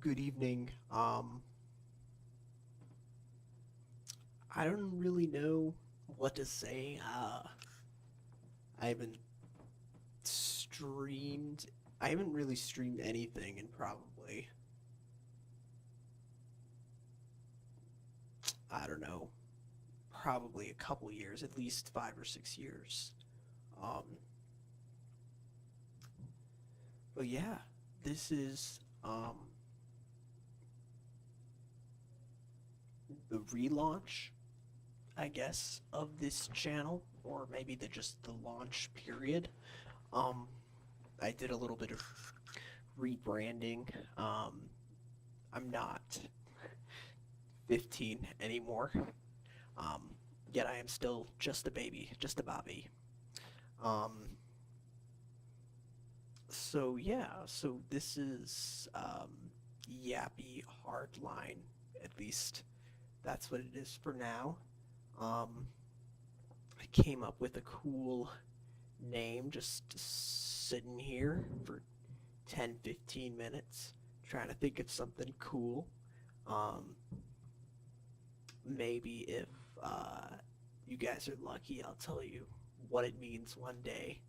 good evening. I don't really know what to say. I haven't streamed. I haven't really streamed anything in probably, I don't know, probably a couple years, at least 5 or 6 years. Um, but yeah, this is the relaunch, I guess, of this channel, or maybe just the launch period. Um, I did a little bit of rebranding. Um, I'm not 15 anymore. Um, Yet I am still just a baby, just a Bobby. Um, so yeah, so this is Yappy Hardline, at least that's what it is for now. Um, I came up with a cool name just sitting here for 10, 15 minutes, trying to think of something cool. Um, Maybe if uh, you guys are lucky, I'll tell you what it means one day.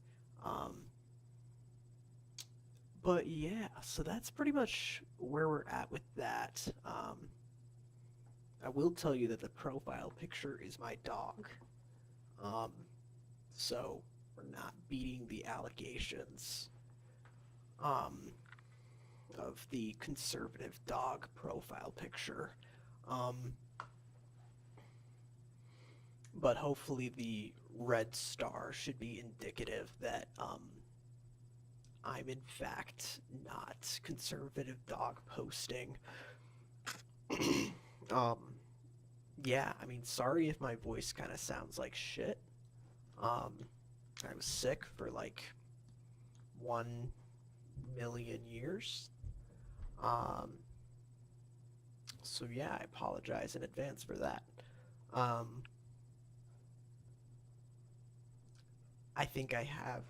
Um, but yeah, so that's pretty much where we're at with that. I will tell you that the profile picture is my dog. Um, so we're not beating the allegations um, of the conservative dog profile picture. Um, but hopefully the red star should be indicative that I'm in fact not conservative dog posting. um, yeah, I mean, sorry if my voice kind of sounds like shit. Um, I was sick for like 1 million years. Um, so yeah, I apologize in advance for that. Um, I think I have,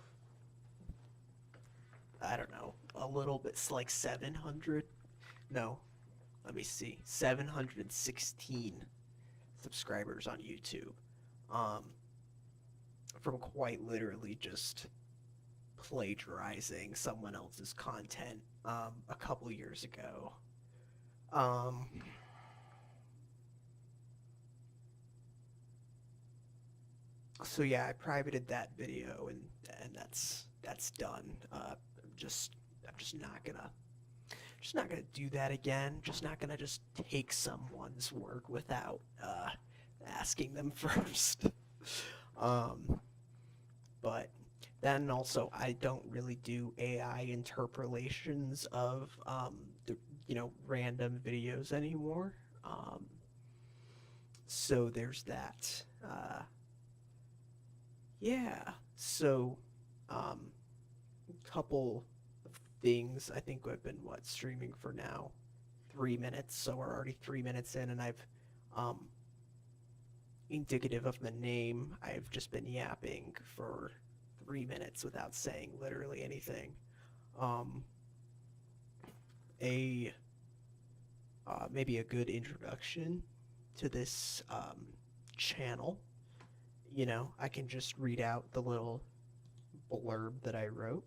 I don't know, a little bit, it's like 700. No, let me see, 716 subscribers on YouTube. Um, from quite literally just plagiarizing someone else's content a couple years ago. Um, so yeah, I privated that video and that's done. Just I'm just not gonna do that again. Just not gonna just take someone's work without asking them first. um, but then also I don't really do AI interpolations of random videos anymore. Um, so there's that. Yeah. So um, couple of things. I think I've been streaming for now 3 minutes. So we're already 3 minutes in, and I've um, indicative of the name. I've just been yapping for 3 minutes without saying literally anything. Um, a Maybe a good introduction to this channel. I can just read out the little blurb that I wrote.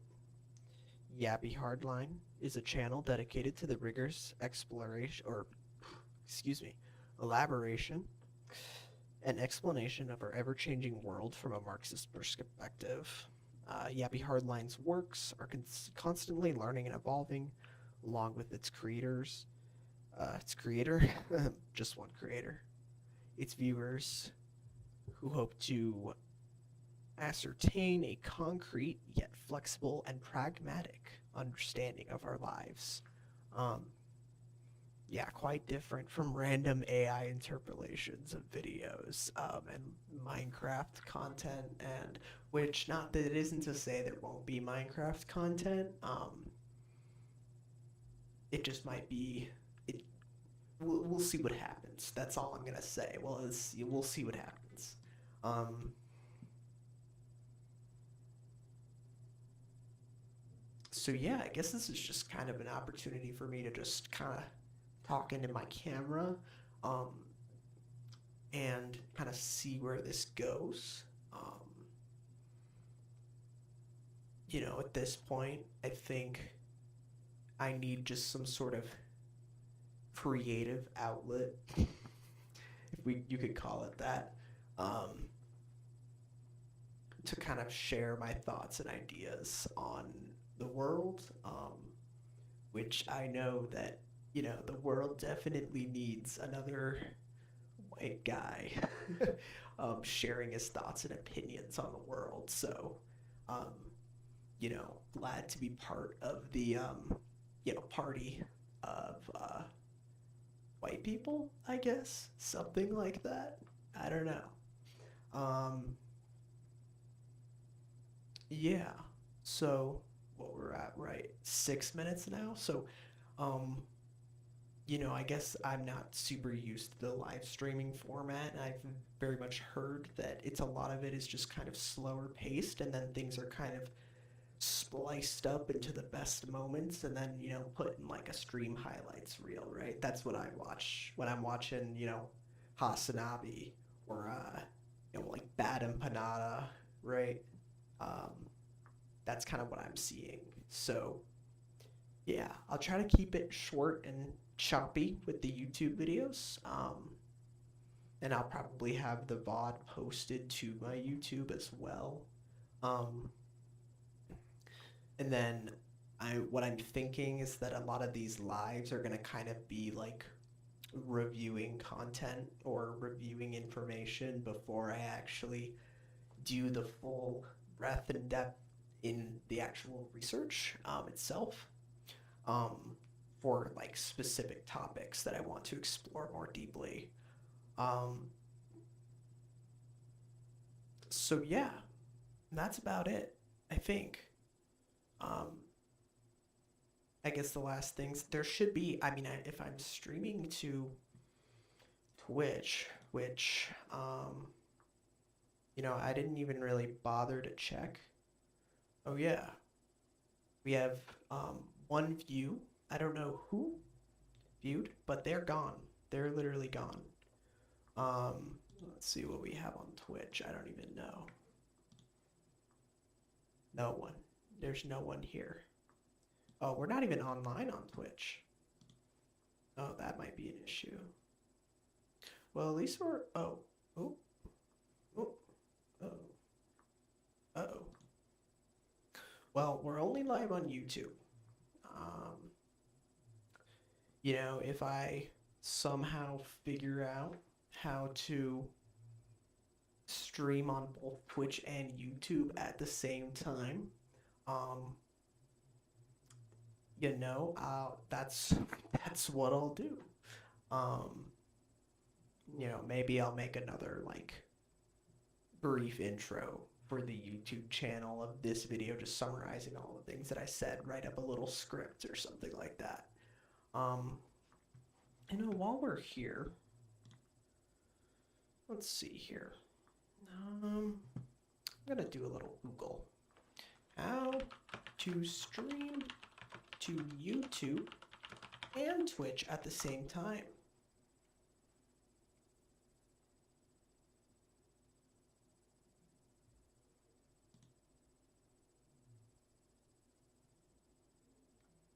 YapiHardlein is a channel dedicated to the rigorous exploration, or excuse me, elaboration and explanation of our ever-changing world from a Marxist perspective. YapiHardlein's works are constantly learning and evolving, along with its creators. Its creator, just one creator. Its viewers, who hope to ascertain a concrete yet flexible and pragmatic understanding of our lives. Um, yeah, quite different from random AI interpolations of videos and Minecraft content, and which, not that it isn't to say there won't be Minecraft content. It just might be. We'll see what happens. That's all I'm gonna say. Well, we'll see what happens. So yeah, I guess this is just kind of an opportunity for me to just kind of talk into my camera, um, and kind of see where this goes. At this point, I think I need just some sort of creative outlet, if you could call it that, um, to kind of share my thoughts and ideas on the world, which I know that the world definitely needs another white guy sharing his thoughts and opinions on the world. So, um, glad to be part of the party of white people, I guess, something like that. I don't know. Um, yeah. So what we're at, right? 6 minutes now. So, um, I guess I'm not super used to the live streaming format. And I've very much heard that a lot of it is just kind of slower paced, and then things are kind of spliced up into the best moments, and then put in like a stream highlights reel, right? That's what I watch when I'm watching Hasanabi, or like Bad Empanada, right? um that's kind of what I'm seeing. So yeah, I'll try to keep it short and choppy with the YouTube videos. And I'll probably have the VOD posted to my YouTube as well. um And then what I'm thinking is that a lot of these lives are gonna kind of be like reviewing content or reviewing information before I actually do the full breadth and depth in the actual research itself, um, for like specific topics that I want to explore more deeply. Um, so yeah, that's about it, I think. Um, I guess the last things there should be. I mean, if I'm streaming to Twitch, which I didn't even really bother to check. Oh yeah, we have one view. I don't know who viewed, but they're gone. They're literally gone. Let's see what we have on Twitch. I don't even know. No one. There's no one here. Oh, we're not even online on Twitch. Oh, that might be an issue. Well, at least we're. Oh, oh, oh, oh, oh. Well, we're only live on YouTube. Um, if I somehow figure out how to stream on both Twitch and YouTube at the same time, um, that's what I'll do. Um, maybe I'll make another like brief intro for the YouTube channel of this video, just summarizing all the things that I said, write up a little script or something like that. Um, while we're here, let's see here. I'm gonna do a little Google. How to stream to YouTube and Twitch at the same time.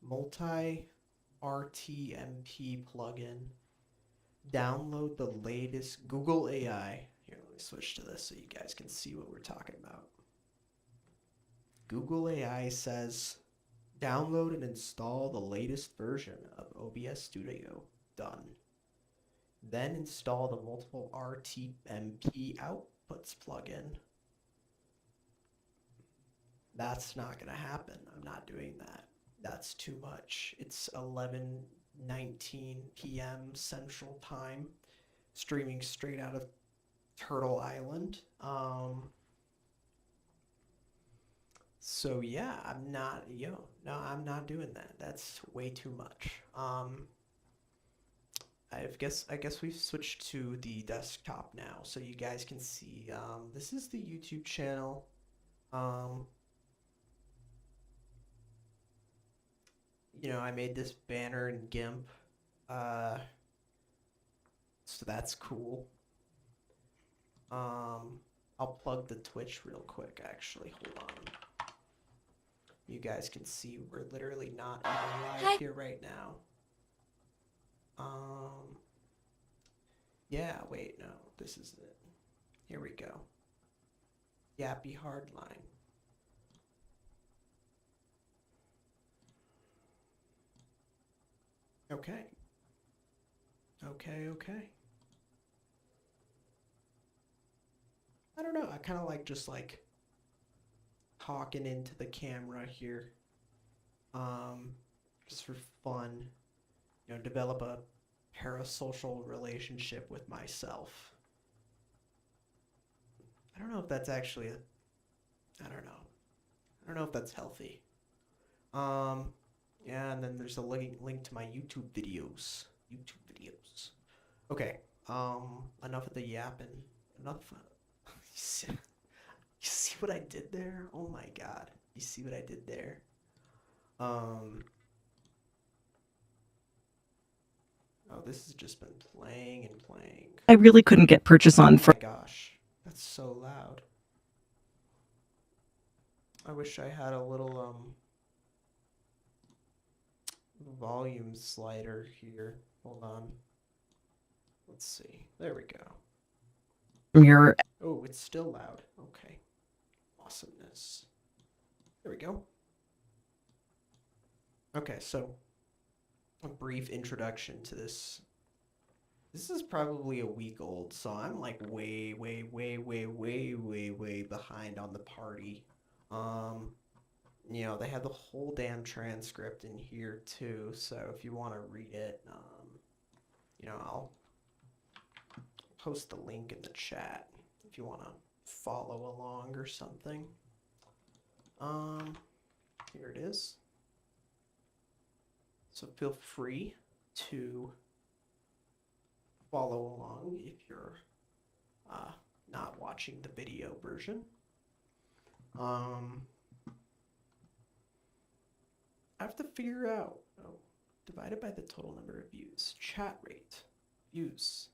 Multi RTMP plugin. Download the latest Google AI. Here, let me switch to this so you guys can see what we're talking about. Google AI says download and install the latest version of OBS Studio. Done. Then install the multiple RTMP outputs plugin. That's not going to happen. I'm not doing that. That's too much. It's 11:19 p.m. Central Time, streaming straight out of Turtle Island. So yeah, I'm not, no, I'm not doing that. That's way too much. I guess we've switched to the desktop now, so you guys can see. This is the YouTube channel. Um, I made this banner in GIMP. So that's cool. I'll plug the Twitch real quick, actually. Hold on. You guys can see we're literally not even live here right now. Yeah, wait, no, this is it. Here we go. YapiHardlein. Okay. Okay. I don't know, I kind of like just like talking into the camera here. Just for fun. Develop a parasocial relationship with myself. I don't know if that's actually I don't know. I don't know if that's healthy. Yeah, and then there's a link to my YouTube videos. Okay. Enough of the yapping. Enough. You see what I did there? Oh my god. You see what I did there? Oh, this has just been playing and playing. I really couldn't get purchase on Oh my gosh. That's so loud. I wish I had a little volume slider here. Hold on. Let's see. There we go. Oh, it's still loud. Okay. Awesomeness. There we go. Okay, so a brief introduction to this. This is probably a week old, so I'm like way behind on the party. They have the whole damn transcript in here too, so if you want to read it, I'll post the link in the chat if you want to follow along or something. Here it is. So feel free to follow along if you're not watching the video version. I have to figure out, divided by the total number of views, chat rate, views.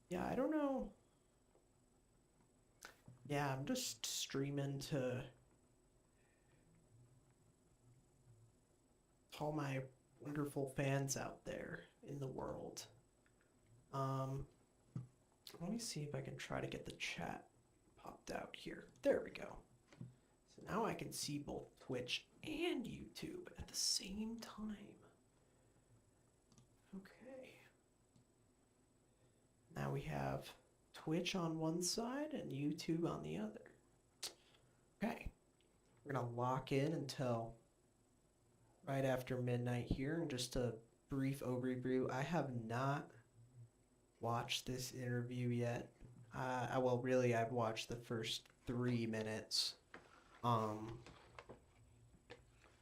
Yeah, I don't know. Yeah, I'm just streaming to all my wonderful fans out there in the world. Let me see if I can try to get the chat popped out here. There we go. So now I can see both Twitch and YouTube at the same time. Okay. Now we have Twitch on one side and YouTube on the other. Okay. We're going to lock in until right after midnight here. And just a brief overview, I have not watched this interview yet. Well, really, I've watched the first 3 minutes.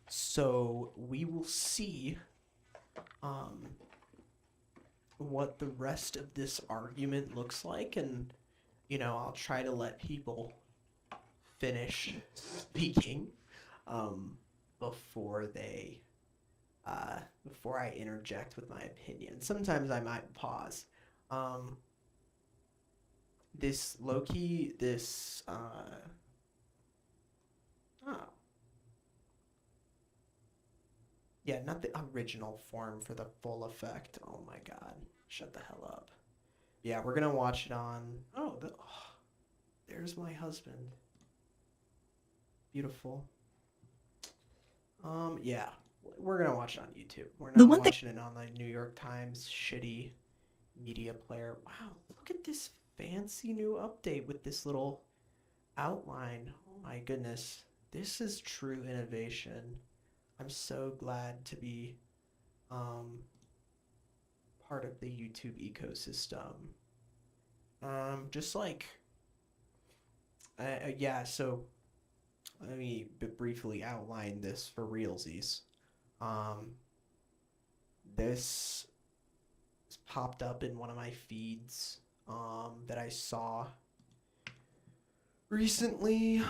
So we will see what the rest of this argument looks like, and I'll try to let people finish speaking before I interject with my opinion. Sometimes I might pause. This Loki, yeah, not the original form for the full effect. Oh my god, shut the hell up. Yeah, we're gonna watch it on, there's my husband. Beautiful. Yeah, we're gonna watch it on YouTube. We're not watching it on the New York Times shitty media player. Wow, look at this fancy new update with this little outline. Oh my goodness, this is true innovation. I'm so glad to be part of the YouTube ecosystem. Just like yeah, so let me briefly outline this for realsies. This popped up in one of my feeds that I saw recently.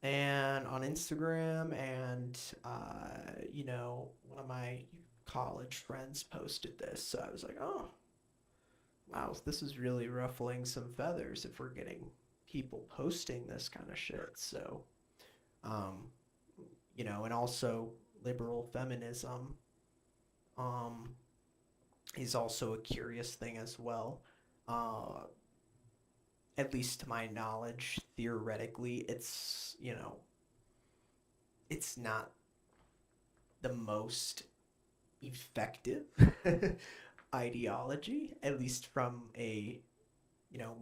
and on Instagram, and one of my college friends posted this, so I was like, oh, wow, this is really ruffling some feathers if we're getting people posting this kind of shit. So, um, and also liberal feminism, um, is also a curious thing as well. Uh, at least to my knowledge, theoretically, it's not the most effective ideology, at least from a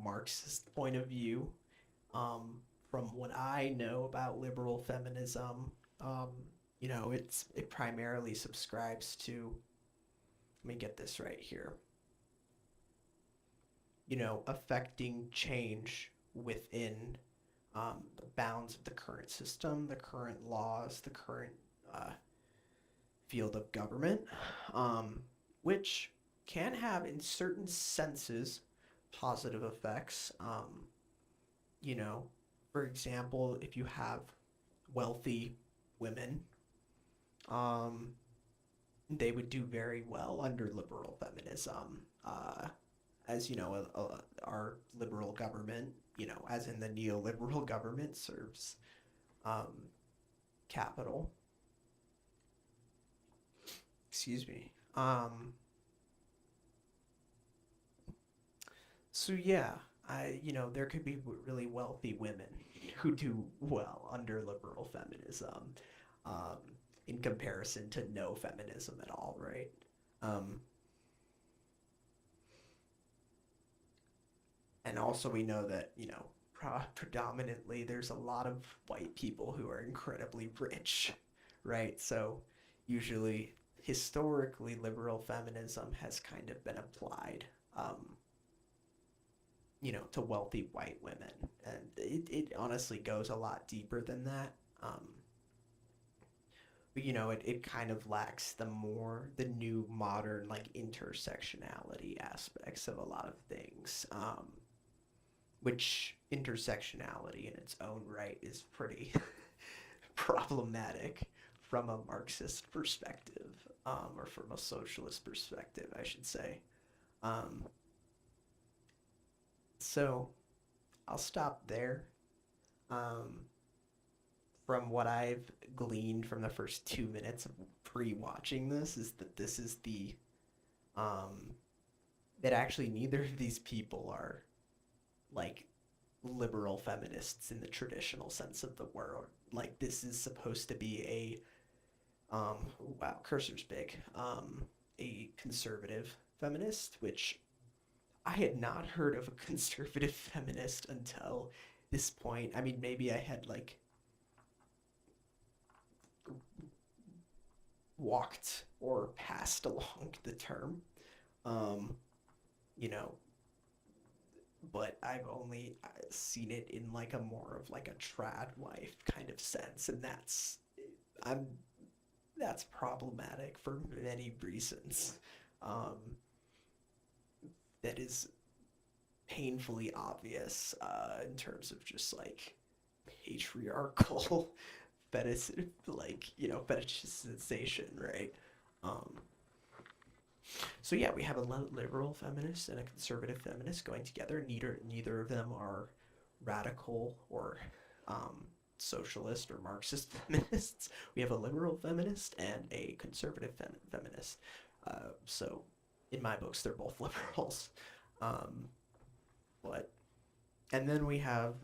Marxist point of view. From what I know about liberal feminism, um, it primarily subscribes to. Let me get this right here. Affecting change within the bounds of the current system, the current laws, the current uh, field of government, which can have, in certain senses, positive effects. You know, for example, if you have wealthy women, um, they would do very well under liberal feminism. As our liberal government, as in the neoliberal government, serves um, capital. Excuse me. So yeah, there could be really wealthy women who do well under liberal feminism, um, in comparison to no feminism at all, right? Um, and also we know that predominantly there's a lot of white people who are incredibly rich, right? So usually, historically, liberal feminism has kind of been applied. To wealthy white women. And it honestly goes a lot deeper than that. But it kind of lacks the new modern like intersectionality aspects of a lot of things. Which intersectionality in its own right is pretty problematic from a Marxist perspective, or from a socialist perspective, I should say. Um, so I'll stop there. Um, from what I've gleaned from the first 2 minutes of pre-watching this, is that this is um, that actually neither of these people are like liberal feminists in the traditional sense of the word. Like this is supposed to be wow, cursor's big, a conservative feminist, which I had not heard of a conservative feminist until this point. I mean, maybe I had like walked or passed along the term, um, you know, but I've only seen it in like a more of like a trad wife kind of sense, and I'm that's problematic for many reasons. Um, that is painfully obvious in terms of just like patriarchal fetish, like fetishization, right? Um, so yeah, we have a liberal feminist and a conservative feminist going together. Neither of them are radical or socialist or Marxist feminists. We have a liberal feminist and a conservative feminist. So in my books, they're both liberals. Um, but and then we have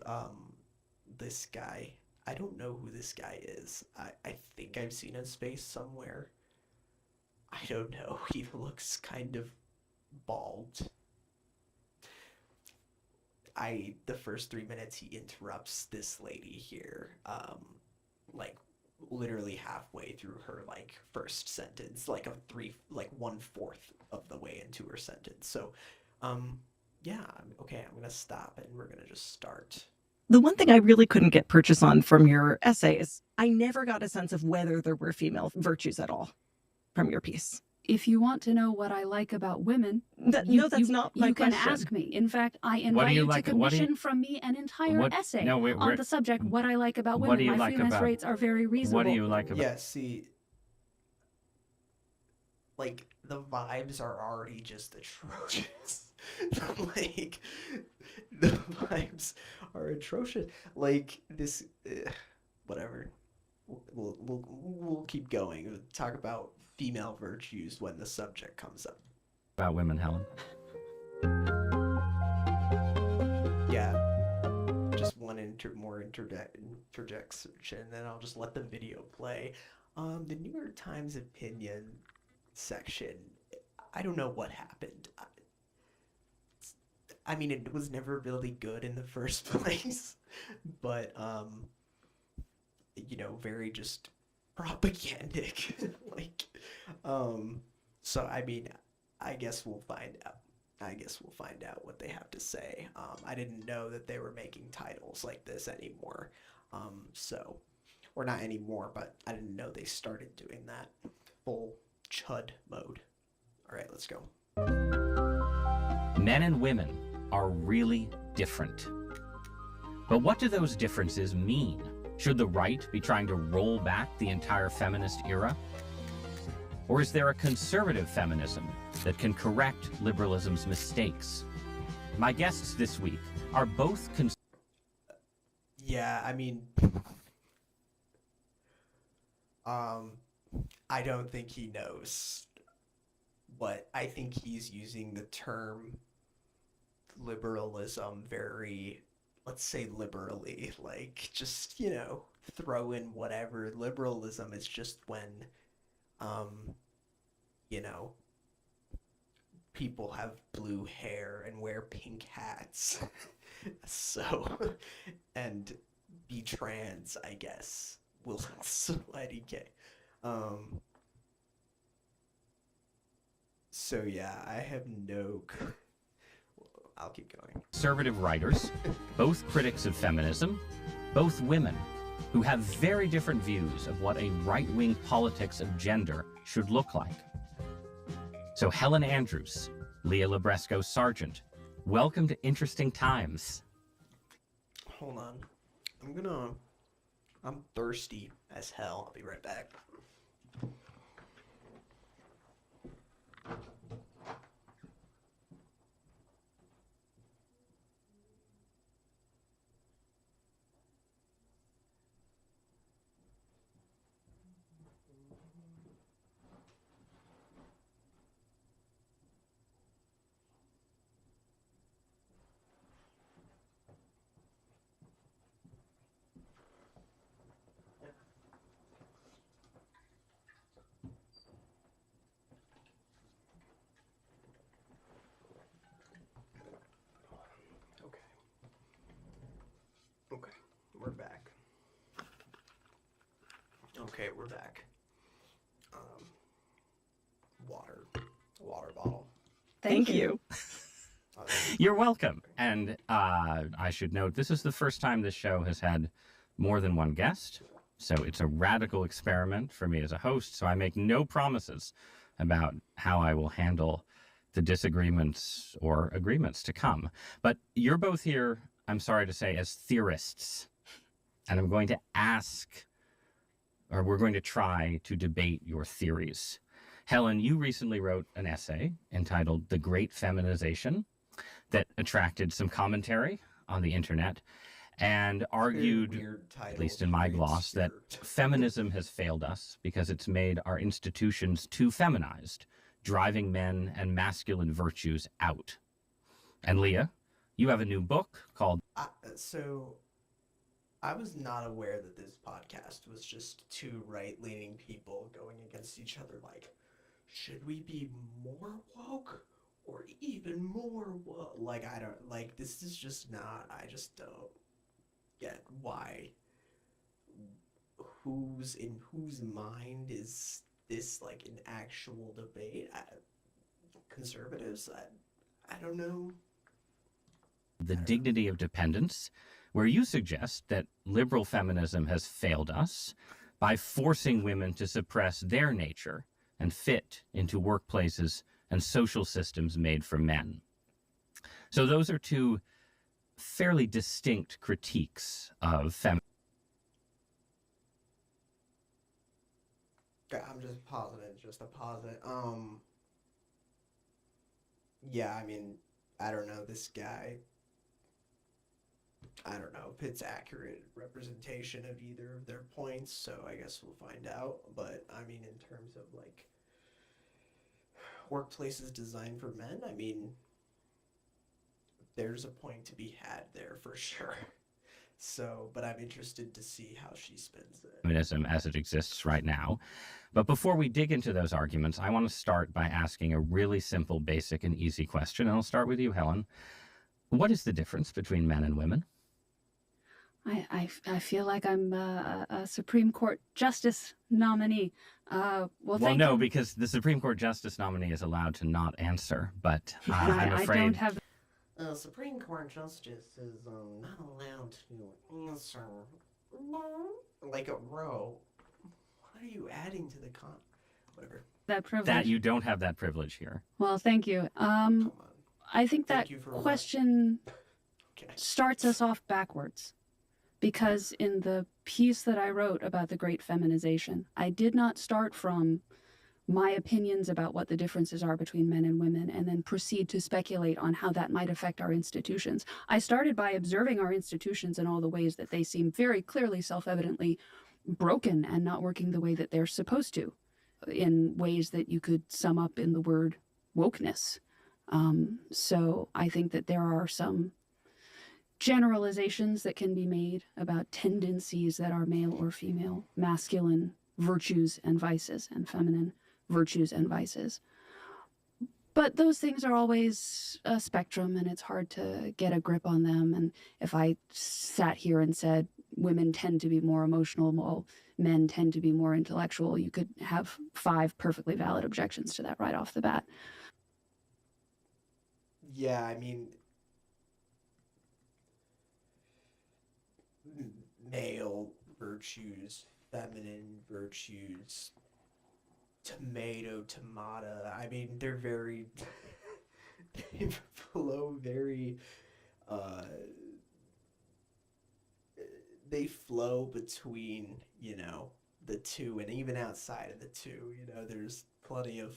this guy. I don't know who this guy is. I think I've seen his face somewhere. I don't know. He looks kind of bald. The first 3 minutes he interrupts this lady here, like literally halfway through her like first sentence, like 1/4 of the way into her sentence. So, yeah, okay, I'm gonna stop and we're gonna just start. The one thing I really couldn't get purchase on from your essay is I never got a sense of whether there were female virtues at all from your piece. If you want to know what I like about women, No, that's not my you can question. ask me. In fact, I What do invite you you like- to what do you- commission from me an entire essay No, on the subject what I like about what women. do you My like freelance about- rates are very reasonable. What do you like about? Yeah, see, like, the vibes are already just atrocious. Like, the vibes are atrocious. Like, this, whatever. We'll keep going. We'll talk about female virtues when the subject comes up. About women, Helen. Yeah. Just one interjection, and then I'll just let the video play. The New York Times opinion section, I don't know what happened. I mean, it was never really good in the first place, but, you know, very just propagandic. Like, so, I mean, I guess we'll find out. What they have to say. I didn't know that they were making titles like this anymore. So, or not anymore, but I didn't know they started doing that. Full chud mode. All right, let's go. Men and women are really different. But what do those differences mean? Should the right be trying to roll back the entire feminist era? Or is there a conservative feminism that can correct liberalism's mistakes? My guests this week are both Yeah, I mean, I don't think he knows, but I think he's using the term liberalism very, let's say, liberally. Like, just, you know, throw in whatever. Liberalism is just when, you know, people have blue hair and wear pink hats. So, and be trans, I guess. Will IDK. So yeah, I have no. I'll keep going. conservative writers, both critics of feminism, both women, who have very different views of what a right-wing politics of gender should look like. So Helen Andrews, Leah Labresco Sargent, welcome to Interesting Times. Hold on. I'm thirsty as hell. I'll be right back. Okay, we're back. Okay, we're back. Water bottle. Thank you. You're welcome. And I should note, this is the first time this show has had more than one guest. So it's a radical experiment for me as a host. So I make no promises about how I will handle the disagreements or agreements to come. But you're both here, I'm sorry to say, as theorists. And I'm going to ask, or we're going to try to debate your theories. Helen, you recently wrote an essay entitled The Great Feminization that attracted some commentary on the internet and argued, at least in my gloss, that feminism has failed us because it's made our institutions too feminized, driving men and masculine virtues out. And Leah, you have a new book called... So, I was not aware that this podcast was just two right-leaning people going against each other. Like, should we be more woke or even more woke? Like, I don't, like, this is just not, I just don't get why. In whose mind is this, like, an actual debate? Conservatives? I don't know. The Dignity of Dependence, where you suggest that liberal feminism has failed us by forcing women to suppress their nature and fit into workplaces and social systems made for men. So those are two fairly distinct critiques of feminism. I'm just pausing it, just to pause it. Yeah, I mean, I don't know, this guy, I don't know if it's accurate representation of either of their points, so I guess we'll find out. But I mean, in terms of like workplaces designed for men, I mean, there's a point to be had there for sure. So, but I'm interested to see how she spins it. Feminism as it exists right now. But before we dig into those arguments, I want to start by asking a really simple, basic, and easy question. And I'll start with you, Helen. What is the difference between men and women? I feel like I'm a Supreme Court Justice nominee. Well, thank no, you. because the Supreme Court Justice nominee is allowed to not answer, but I'm I afraid... don't have... Supreme Court Justice is not allowed to answer like a row. What are you adding to the whatever? that privilege. That you don't have that privilege here. Well, thank you. Come on. I think that Thank you for question Okay. starts us off backwards. Because in the piece that I wrote about the great feminization, I did not start from my opinions about what the differences are between men and women and then proceed to speculate on how that might affect our institutions. I started by observing our institutions in all the ways that they seem very clearly, self-evidently broken and not working the way that they're supposed to, in ways that you could sum up in the word wokeness. So I think that there are some generalizations that can be made about tendencies that are male or female, masculine virtues and vices, and feminine virtues and vices. But those things are always a spectrum, and it's hard to get a grip on them. And if I sat here and said women tend to be more emotional while men tend to be more intellectual, you could have 5 perfectly valid objections to that right off the bat. Yeah, I mean, male virtues, feminine virtues, tomato. I mean, they're very, they flow very, they flow between, the two, and even outside of the two, there's plenty of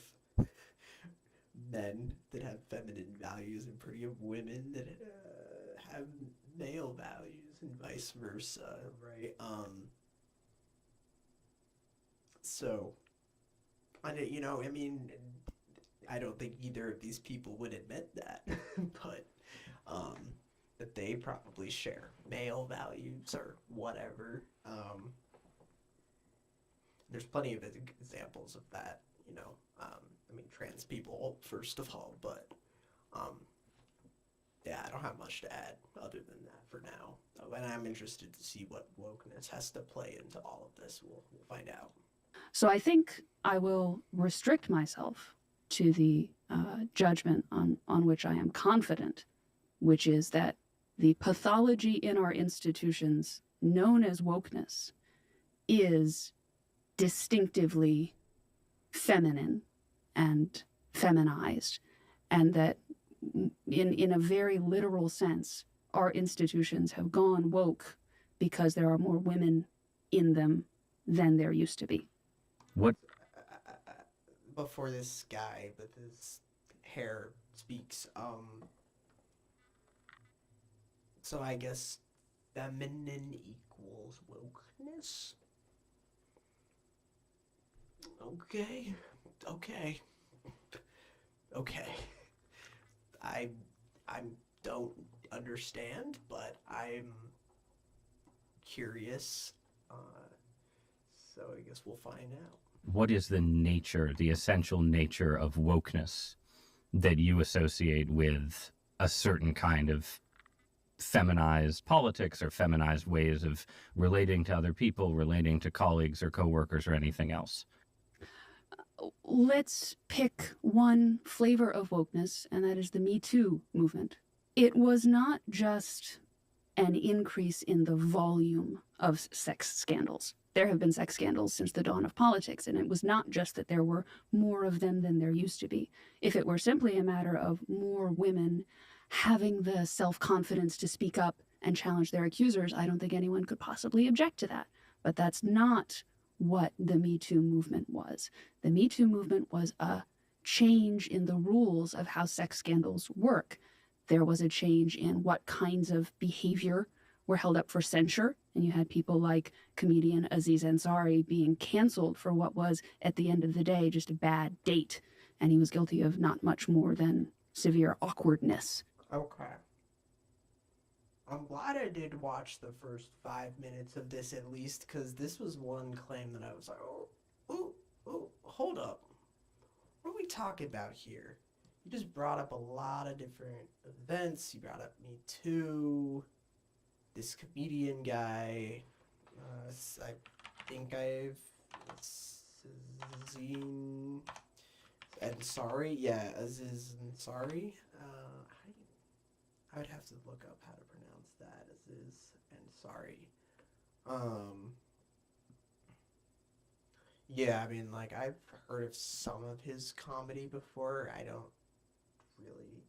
men that have feminine values and plenty of women that have male values and vice versa, right? So, I mean, I don't think either of these people would admit that, but that they probably share male values or whatever. There's plenty of examples of that, I mean, trans people, first of all, but yeah, I don't have much to add other than that for now. And I'm interested to see what wokeness has to play into all of this. We'll find out. So I think I will restrict myself to the judgment on which I am confident, which is that the pathology in our institutions known as wokeness is distinctively feminine and feminized, and that in a very literal sense, our institutions have gone woke because there are more women in them than there used to be. What? Before this guy with his hair speaks, so I guess feminine equals wokeness? Okay. I don't understand, but I'm curious. So I guess we'll find out. What is the essential nature of wokeness that you associate with a certain kind of feminized politics or feminized ways of relating to other people, relating to colleagues or coworkers or anything else? Let's pick one flavor of wokeness, and that is the Me Too movement. It was not just an increase in the volume of sex scandals. there have been sex scandals since the dawn of politics, and it was not just that there were more of them than there used to be. If it were simply a matter of more women having the self-confidence to speak up and challenge their accusers, I don't think anyone could possibly object to that. But that's not what the Me Too movement was. The Me Too movement was a change in the rules of how sex scandals work. There was a change in what kinds of behavior were held up for censure, and you had people like comedian Aziz Ansari being canceled for what was, at the end of the day, just a bad date, and he was guilty of not much more than severe awkwardness. Okay. I'm glad I did watch the first 5 minutes of this at least, because this was one claim that I was like, oh, hold up. What are we talking about here? You just brought up a lot of different events. You brought up Me Too, this comedian guy. I think I've seen Ansari. Yeah, Aziz Ansari. I would have to look up how to pronounce that. Aziz Ansari. Yeah, I mean, like, I've heard of some of his comedy before. I don't really,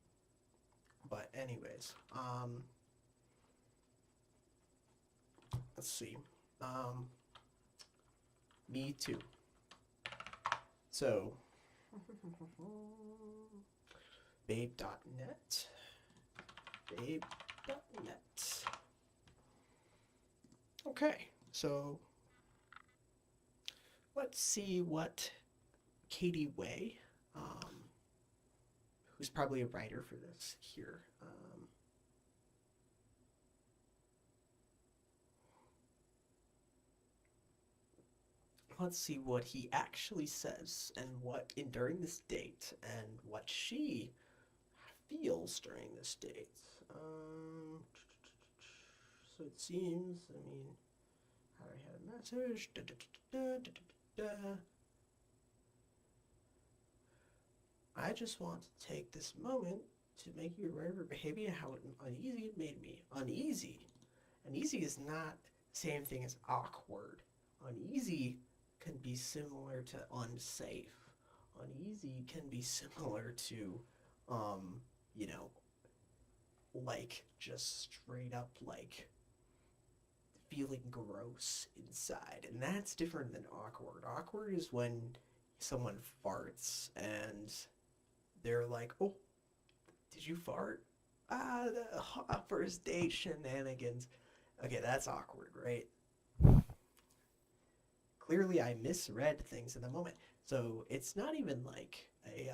but anyways, let's see, Me Too. So, babe.net, babe.net. Okay, so let's see what Katie Way, who's probably a writer for this here, let's see what he actually says and what during this date and what she feels during this date. So it seems, I mean, I had a message. I just want to take this moment to make you aware of her behavior and how uneasy it made me. Uneasy. Uneasy is not the same thing as awkward. Uneasy can be similar to unsafe. Uneasy can be similar to, you know, like just straight up like feeling gross inside. And that's different than awkward. Awkward is when someone farts and they're like, oh, did you fart? The hot first date shenanigans. Okay, that's awkward, right? Clearly I misread things in the moment. So it's not even like a,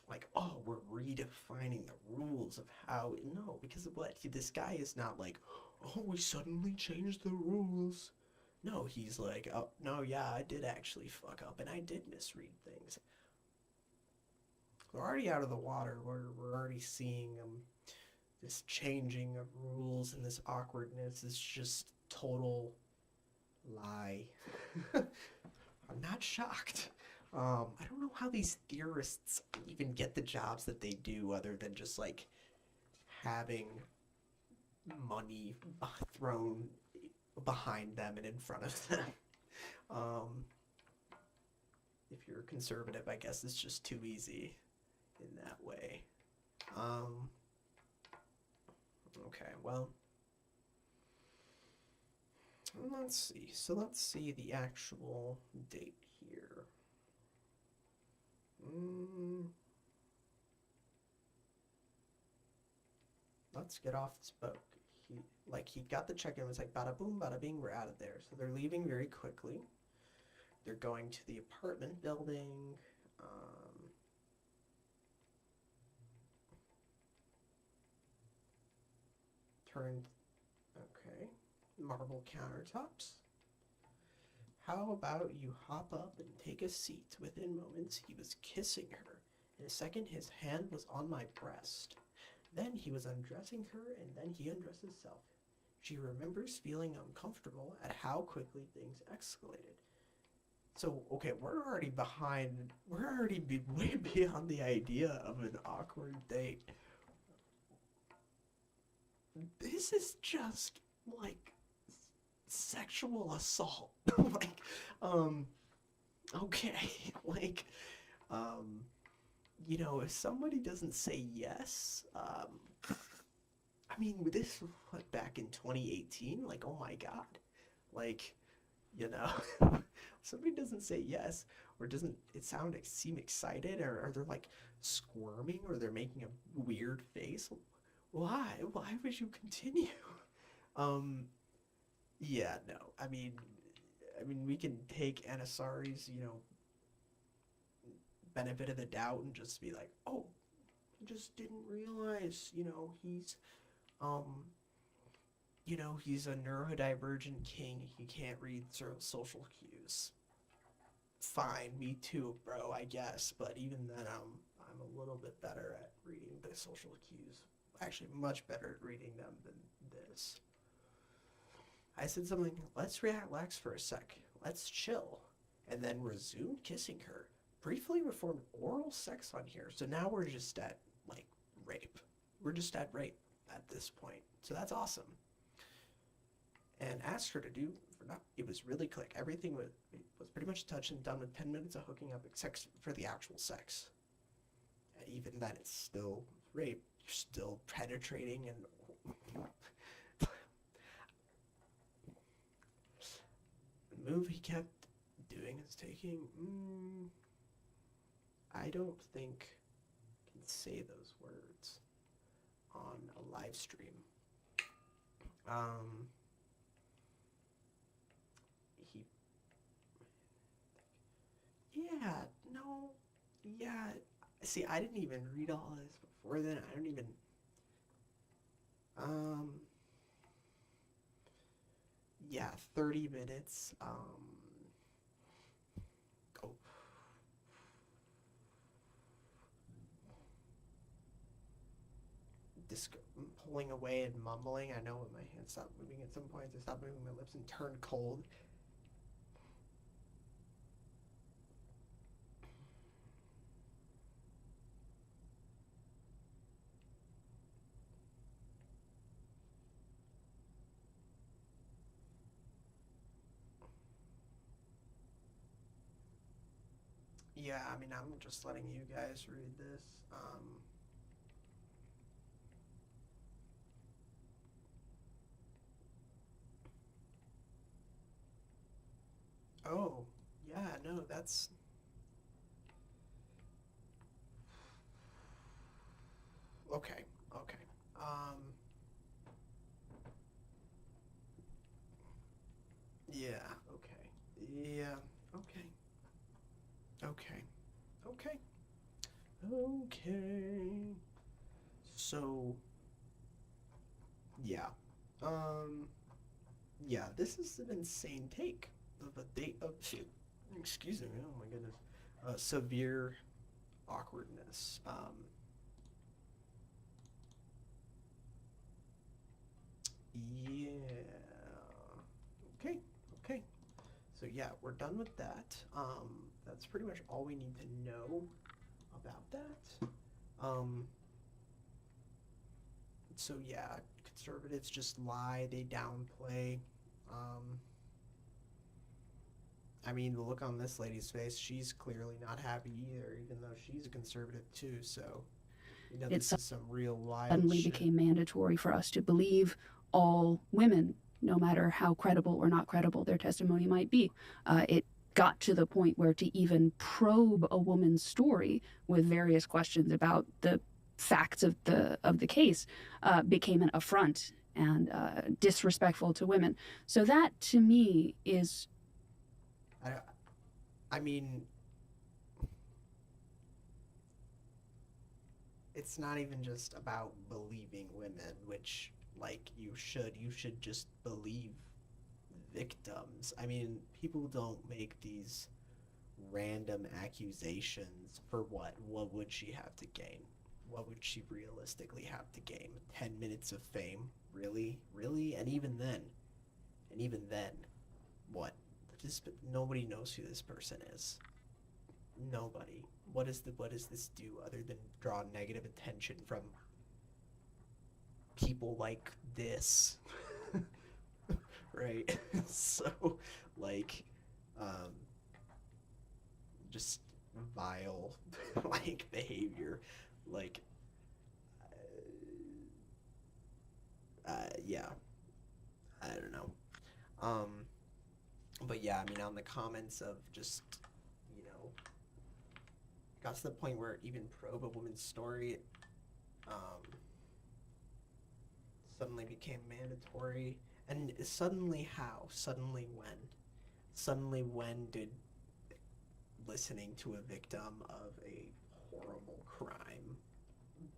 like, oh, we're redefining the rules of how, no, because of what? This guy is not like, oh, we suddenly changed the rules. No, he's like, oh, no, yeah, I did actually fuck up and I did misread things. We're already out of the water. We're already seeing this changing of rules and this awkwardness is just total lie. I'm not shocked. I don't know how these theorists even get the jobs that they do other than just like having money thrown behind them and in front of them. If you're conservative, I guess it's just too easy in that way. Okay, well, let's see. So let's see the actual date here. Let's get off this boat. He got the check-in, was like, bada boom, bada bing, we're out of there. So they're leaving very quickly. They're going to the apartment building. Okay, marble countertops. How about you hop up and take a seat? Within moments, he was kissing her. In a second, his hand was on my breast. Then he was undressing her, and then he undressed himself. She remembers feeling uncomfortable at how quickly things escalated. So, okay, we're already behind. We're already way beyond the idea of an awkward date. This is just, like, sexual assault. Like, okay, like, you know, if somebody doesn't say yes, I mean, this was what, back in 2018? Like, oh my God. Like, you know, somebody doesn't say yes, or doesn't it seem excited, or they're like squirming, or they're making a weird face. Why? Why would you continue? Um, yeah, no. I mean, we can take Anasari's, you know, benefit of the doubt and just be like, oh, he just didn't realize, um, he's a neurodivergent king. He can't read social cues. Fine, me too, bro, I guess. But even then, I'm a little bit better at reading the social cues. Actually, much better at reading them than this. I said something, let's relax for a sec. Let's chill. And then resumed kissing her. Briefly performed oral sex on here. So now we're just at, like, rape. We're just at rape at this point. So that's awesome. And asked her to do, it was really quick. Everything was pretty much touched and done with 10 minutes of hooking up, except for the actual sex. And even then, it's still rape. You're still penetrating and... The move he kept doing is taking... I don't think I can say those words on a live stream. See, I didn't even read all this before then. I don't even, yeah, 30 minutes, oh. Pulling away and mumbling. I know when my hands stopped moving at some points, I stopped moving my lips and turned cold. Yeah, I mean, I'm just letting you guys read this. Oh, yeah, no, that's... Okay, okay. Yeah, okay. Yeah, okay. Okay. Okay. Okay. So, yeah. Yeah, this is an insane take of a date of, excuse me, oh my goodness, severe awkwardness. Yeah. Okay, okay. So yeah, we're done with that. That's pretty much all we need to know about that. So yeah, conservatives just lie, they downplay. I mean, the look on this lady's face, she's clearly not happy either, even though she's a conservative too, so, this is some real wild Suddenly shit. became mandatory for us to believe all women, no matter how credible or not credible their testimony might be. It got to the point where to even probe a woman's story with various questions about the facts of the case became an affront and disrespectful to women. So that, to me, is... I mean, it's not even just about believing women, which, like, you should just believe victims. I mean, people don't make these random accusations for what? What would she have to gain? What would she realistically have to gain? 10 minutes of fame? Really? Really? And even then, what? Nobody knows who this person is. Nobody. What does this do other than draw negative attention from people like this? right? So, like, just vile, like, behavior, like, yeah, I don't know. But yeah, I mean, on the comments of just, you know, got to the point where even probe a woman's story, suddenly became mandatory. And suddenly how? Suddenly when? Suddenly when did listening to a victim of a horrible crime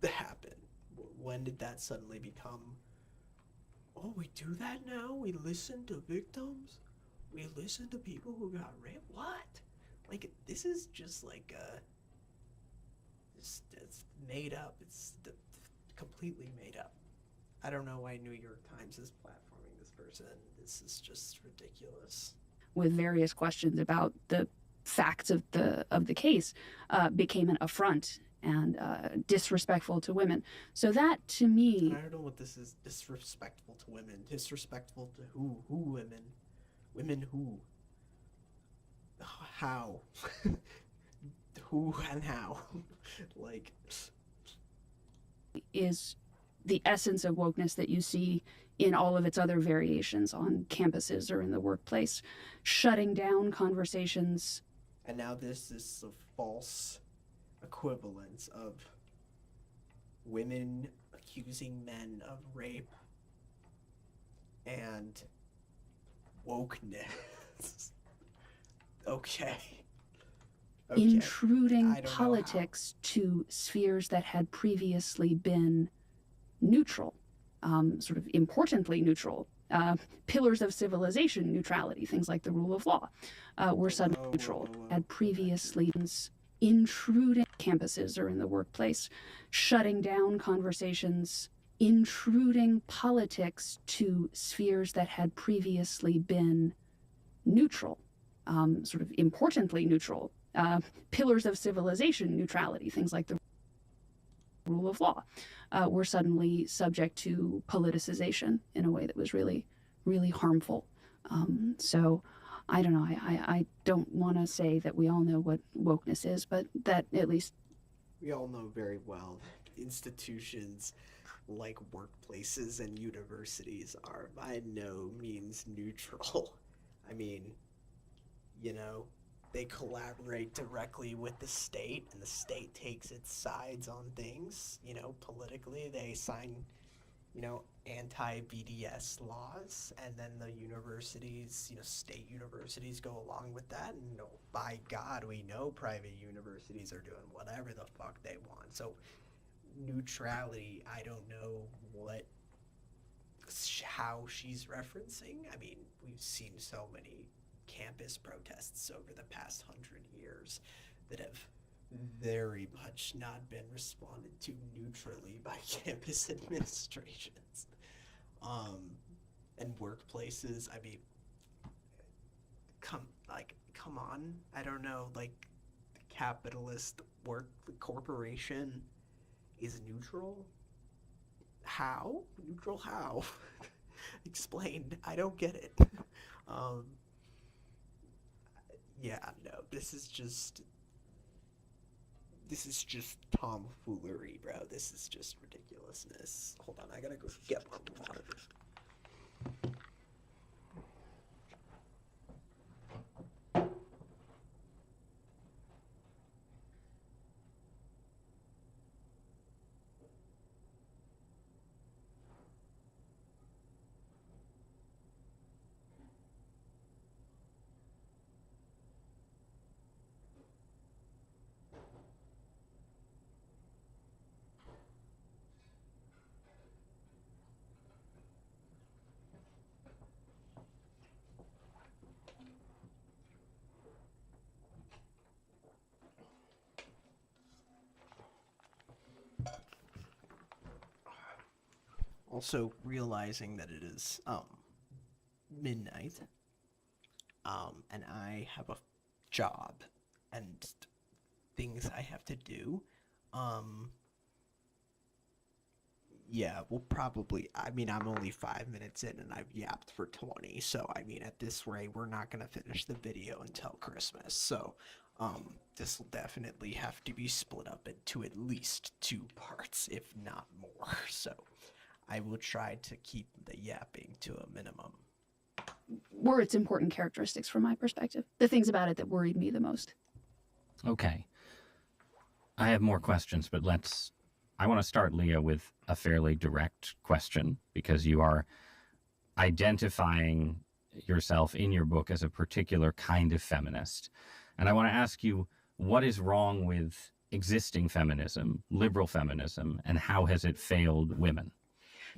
happen? When did that suddenly become, oh, we do that now? We listen to victims? We listen to people who got raped? What? Like, this is just like it's made up. It's completely made up. I don't know why New York Times is platforming this person. This is just ridiculous. With various questions about the facts of the case became an affront and disrespectful to women. So that, to me, I don't know what this is. Disrespectful to women. Disrespectful to who? Who women? Women who? How? Who and how? Like, is the essence of wokeness that you see in all of its other variations on campuses or in the workplace, shutting down conversations. and now this is a false equivalence of women accusing men of rape and wokeness. Okay. Intruding I don't know how. politics to spheres that had previously been neutral, sort of importantly neutral. Pillars of civilization neutrality, things like the rule of law, were suddenly neutral. Had previously intruding campuses or in the workplace, shutting down conversations, intruding politics to spheres that had previously been neutral, sort of importantly neutral. Pillars of civilization neutrality, things like the rule of law, were suddenly subject to politicization in a way that was really, really harmful. So I don't know. I don't want to say that we all know what wokeness is, but that at least We all know very well institutions like workplaces and universities are by no means neutral. I mean, you know, they collaborate directly with the state, and the state takes its sides on things. You know, politically, they sign, you know, anti-BDS laws, and then the universities, you know, state universities go along with that. And, you know, by God, we know private universities are doing whatever the fuck they want. So, neutrality, I don't know how she's referencing. I mean, we've seen so many campus protests over the past 100 years that have very much not been responded to neutrally by campus administrations. And workplaces, I mean, come on, I don't know, like, the capitalist corporation is neutral? How? Neutral how? Explain. I don't get it. Yeah, no, this is just tomfoolery, bro. This is just ridiculousness. Hold on, I gotta go get more water. Also realizing that it is midnight, and I have a job and things I have to do. yeah, we'll probably, I mean, I'm only 5 minutes in and I've yapped for 20. So, I mean, at this rate, we're not going to finish the video until Christmas. So, this will definitely have to be split up into at least 2 parts, if not more. So, I will try to keep the yapping to a minimum. Were its important characteristics from my perspective. The things about it that worried me the most. Okay. I have more questions, but I want to start, Leah, with a fairly direct question, because you are identifying yourself in your book as a particular kind of feminist. And I want to ask you, what is wrong with existing feminism, liberal feminism, and how has it failed women?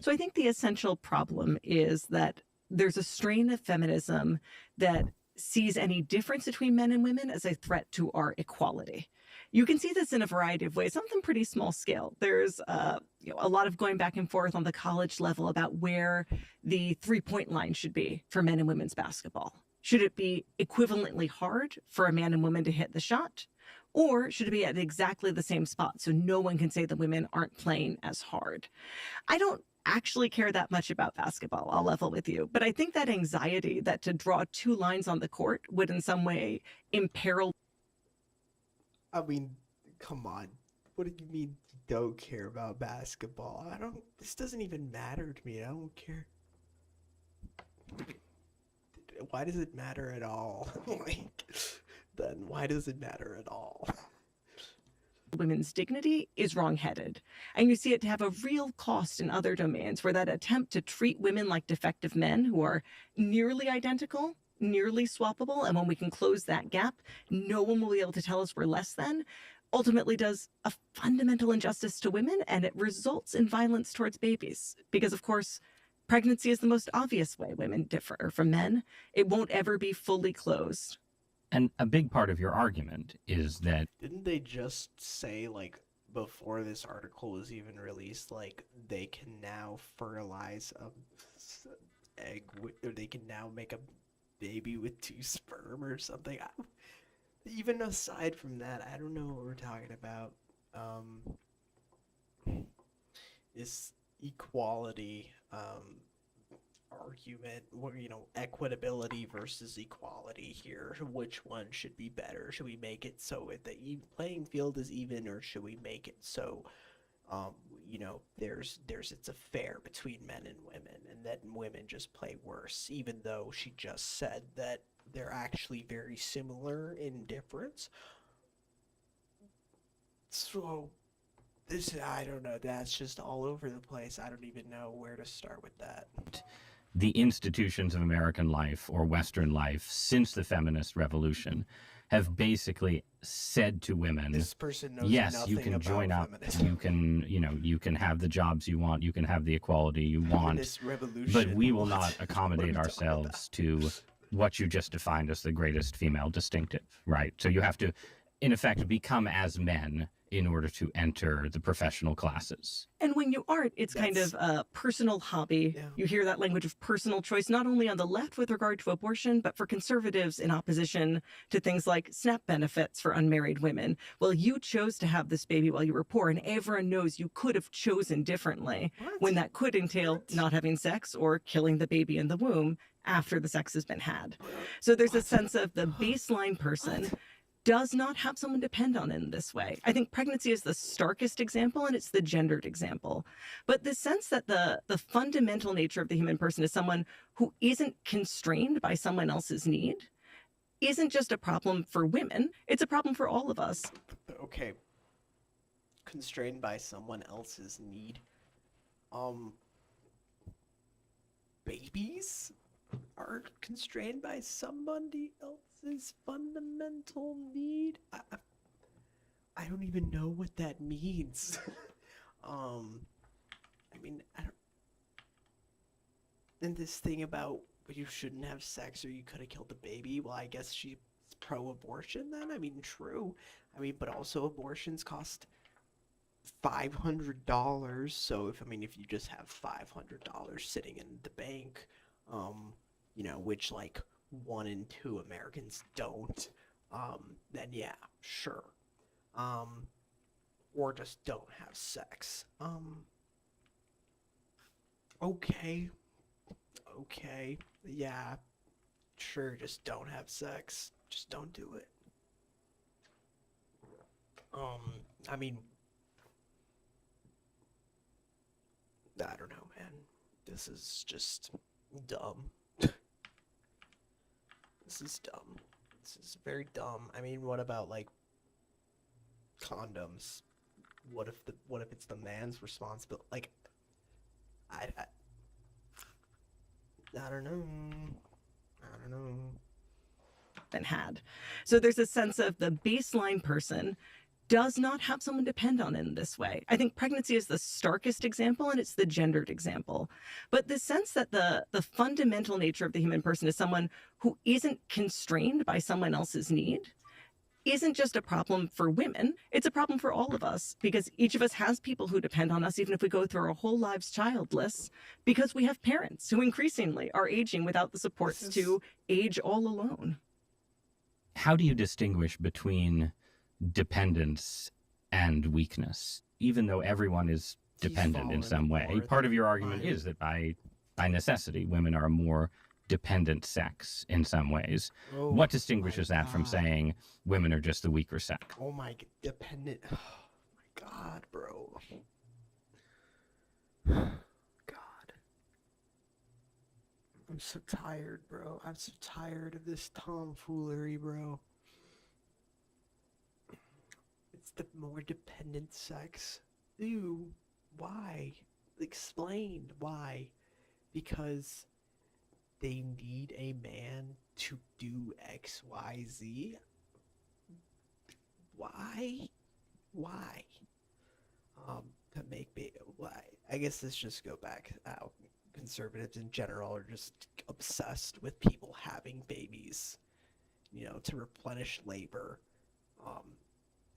So I think the essential problem is that there's a strain of feminism that sees any difference between men and women as a threat to our equality. You can see this in a variety of ways, something pretty small scale. There's a lot of going back and forth on the college level about where the three-point line should be for men and women's basketball. Should it be equivalently hard for a man and woman to hit the shot? Or should it be at exactly the same spot so no one can say that women aren't playing as hard? I don't actually care that much about basketball, I'll level with you. But I think that anxiety that to draw 2 lines on the court would in some way imperil. I mean, come on. What do you mean you don't care about basketball? This doesn't even matter to me. I don't care. Why does it matter at all? Then why does it matter at all? Women's dignity is wrongheaded. And you see it to have a real cost in other domains where that attempt to treat women like defective men who are nearly identical, nearly swappable, and when we can close that gap, no one will be able to tell us we're less than, ultimately does a fundamental injustice to women, and it results in violence towards babies. Because, of course, pregnancy is the most obvious way women differ from men. It won't ever be fully closed. And a big part of your argument is that... Didn't they just say, like, before this article was even released, like, they can now fertilize a egg, or they can now make a baby with 2 sperm or something? Even aside from that, I don't know what we're talking about. This equality argument, equitability versus equality here. Which one should be better? Should we make it so the playing field is even, or should we make it so it's a fair between men and women, and that women just play worse, even though she just said that they're actually very similar in difference. So I don't know, that's just all over the place. I don't even know where to start with that. The institutions of American life or Western life since the feminist revolution have basically said to women, this person knows yes, nothing you can about join up, feminism. you can have the jobs you want, you can have the equality you want, This revolution, but we will what? not What are accommodate we talking ourselves to what you just defined as the greatest female distinctive, right? So you have to, in effect, become as men in order to enter the professional classes. And when you aren't, it's kind That's- of a personal hobby. Yeah. You hear that language of personal choice, not only on the left with regard to abortion, but for conservatives in opposition to things like SNAP benefits for unmarried women. Well, you chose to have this baby while you were poor, and everyone knows you could have chosen differently What? when that could entail What? not having sex or killing the baby in the womb after the sex has been had. So there's a What? sense of the baseline person What? does not have someone depend on in this way. I think pregnancy is the starkest example, and it's the gendered example. But the sense that the fundamental nature of the human person is someone who isn't constrained by someone else's need isn't just a problem for women, it's a problem for all of us. Okay. Constrained by someone else's need. Babies are constrained by somebody else's fundamental need. I don't even know what that means. I mean, I don't. And this thing about you shouldn't have sex or you could have killed the baby. Well, I guess she's pro-abortion then. I mean, true. I mean, but also abortions cost $500. So if you just have $500 sitting in the bank, which like 1 in 2 Americans don't, then yeah, sure. Or just don't have sex. Okay. Okay. Yeah. Sure, just don't have sex. Just don't do it. I mean, I don't know, man. This is just dumb. This is dumb. This is very dumb. I mean, what about like condoms? What if it's the man's responsibility? Like, I don't know. I don't know. Been had. So there's a sense of the baseline person does not have someone depend on in this way. I think pregnancy is the starkest example, and it's the gendered example. But the sense that the fundamental nature of the human person is someone who isn't constrained by someone else's need isn't just a problem for women. It's a problem for all of us, because each of us has people who depend on us, even if we go through our whole lives childless, because we have parents who increasingly are aging without the supports to age all alone. How do you distinguish between dependence and weakness, even though everyone is dependent in some way? Part of your argument is that by necessity, women are a more dependent sex in some ways. Oh What distinguishes my that from God. saying women are just the weaker sex? Oh my dependent. Oh my God, bro. God. I'm so tired, bro. I'm so tired of this tomfoolery, bro. It's the more dependent sex. Ew. Why? Explain why. Because they need a man to do X, Y, Z. Why? Why? To make why? I guess let's just go back. How conservatives in general are just obsessed with people having babies, you know, to replenish labor,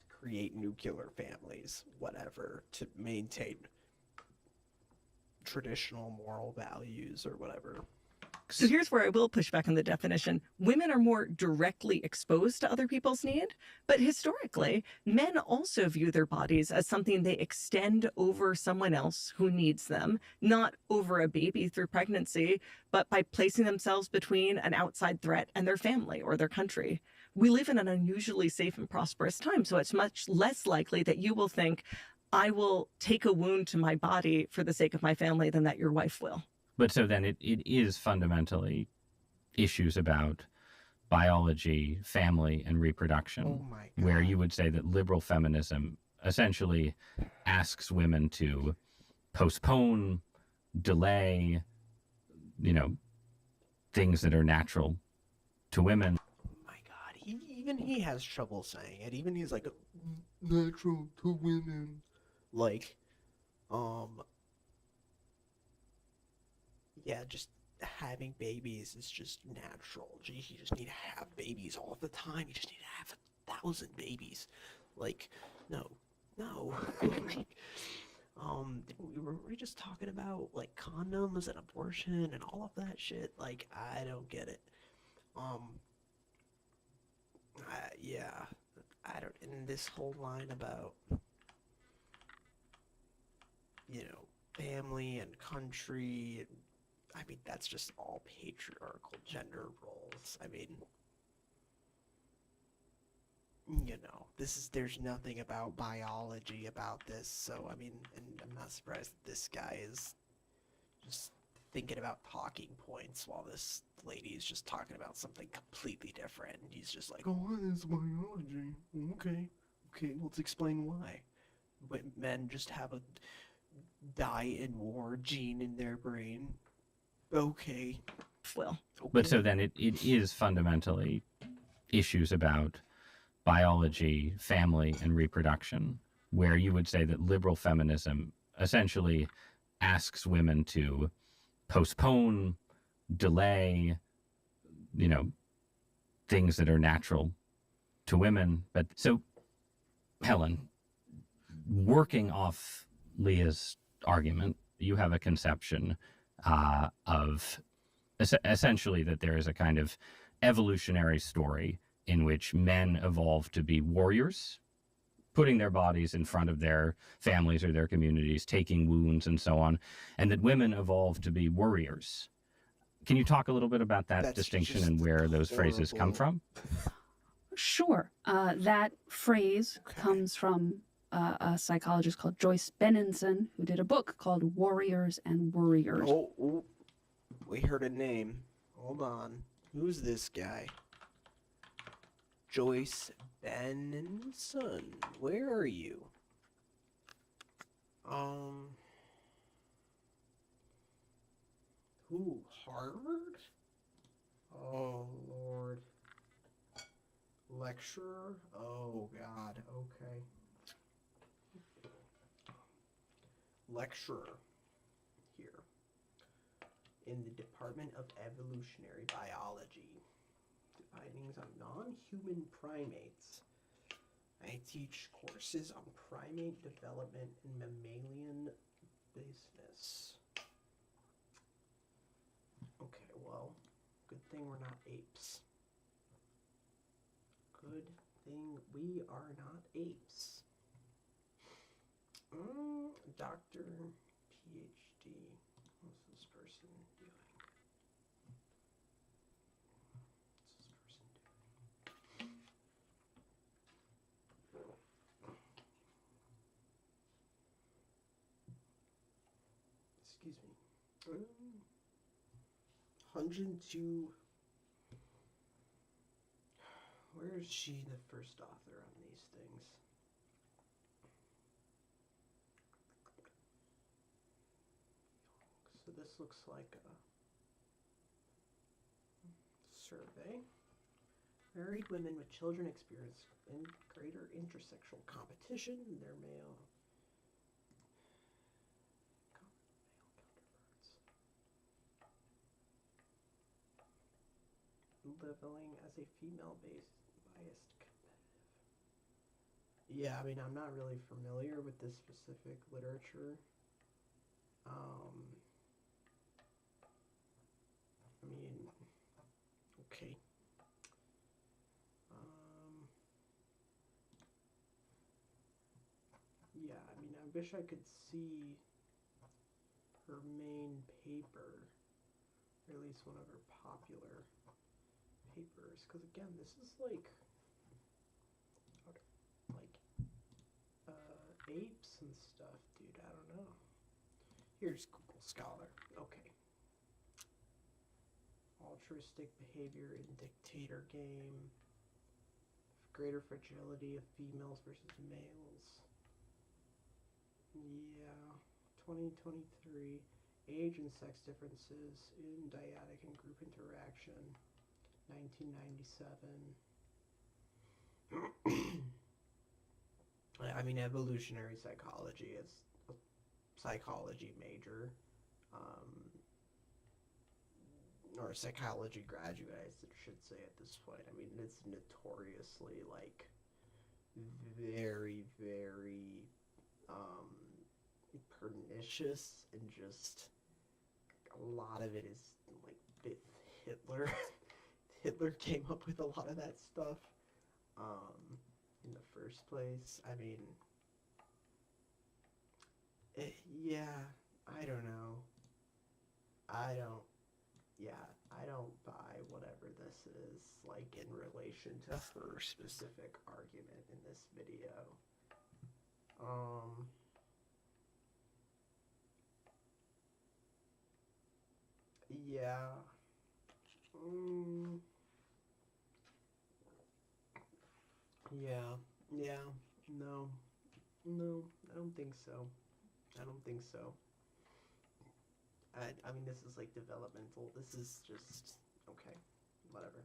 create nuclear families, whatever, to maintain traditional moral values or whatever. So here's where I will push back on the definition. Women are more directly exposed to other people's need, but historically, men also view their bodies as something they extend over someone else who needs them, not over a baby through pregnancy, but by placing themselves between an outside threat and their family or their country. We live in an unusually safe and prosperous time, so it's much less likely that you will think, I will take a wound to my body for the sake of my family than that your wife will. But so then it is fundamentally issues about biology, family, and reproduction, Oh my God. where you would say that liberal feminism essentially asks women to postpone, delay, things that are natural to women. Oh my God. Even he has trouble saying it. Even he's like, natural to women. Like, yeah, just having babies is just natural. Geez, you just need to have babies all the time. You just need to have 1,000 babies. Like, no. Were we just talking about like condoms and abortion and all of that shit? Like, I don't get it. Yeah, I don't. And this whole line about, family and country. I mean, that's just all patriarchal gender roles. I mean, there's nothing about biology about this. So, I mean, and I'm not surprised that this guy is just thinking about talking points while this lady is just talking about something completely different. And he's just like, oh, what is biology? Okay, let's explain why. But men just have a die in war gene in their brain. Okay. Will. But so then it is fundamentally issues about biology, family, and reproduction, where you would say that liberal feminism essentially asks women to postpone, delay, things that are natural to women. But so, Helen, working off Leah's argument, you have a conception of essentially that there is a kind of evolutionary story in which men evolved to be warriors, putting their bodies in front of their families or their communities, taking wounds and so on, and that women evolved to be warriors. Can you talk a little bit about that That's distinction just and where those phrases come horrible. from? Sure. That phrase Okay. comes from a psychologist called Joyce Benenson, who did a book called Warriors and Worriers. Oh, we heard a name. Hold on. Who's this guy? Joyce Benenson. Where are you? Who? Harvard? Oh, Lord. Lecturer? Oh, God. Okay. Lecturer here in the Department of Evolutionary Biology. Findings on non-human primates. I teach courses on primate development and mammalian business. Okay, well, good thing we're not apes. Good thing we are not apes. Doctor, PhD. What's this person doing? Excuse me. 102. Where is she the first author on these things? So this looks like a survey. Married women with children experience greater intersexual competition in their male counterparts. Leveling as a female-based biased competitive. Yeah, I mean, I'm not really familiar with this specific literature. I mean, okay. Yeah, I mean, I wish I could see her main paper, or at least one of her popular papers, because again, this is like apes and stuff, dude. I don't know. Here's Google Scholar. Okay. Altruistic behavior in dictator game. Greater fragility of females versus males. Yeah. 2023. Age and sex differences in dyadic and group interaction. 1997. I mean, evolutionary psychology is a psychology major, or a psychology graduate, I should say at this point. I mean, it's notoriously, like, very, very, pernicious, and just a lot of it is, like, Hitler. Hitler came up with a lot of that stuff. In the first place. I mean, yeah, I don't know. I don't buy whatever this is, like, in relation to her specific argument in this video. Yeah. Yeah, no, I don't think so. I mean, this is like developmental. This is just, okay, whatever.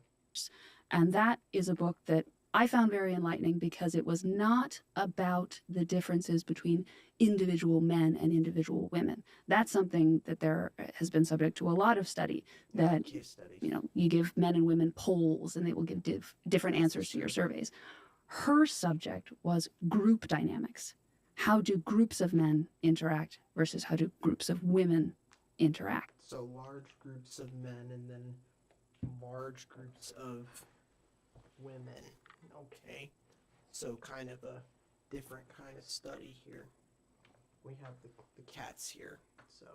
And that is a book that I found very enlightening because it was not about the differences between individual men and individual women. That's something that there has been subject to a lot of study, that, Case studies. you give men and women polls and they will give different answers to your surveys. Her subject was group dynamics. How do groups of men interact versus how do groups of women interact? So large groups of men and then large groups of women. Okay. So kind of a different kind of study here. We have the cats here, so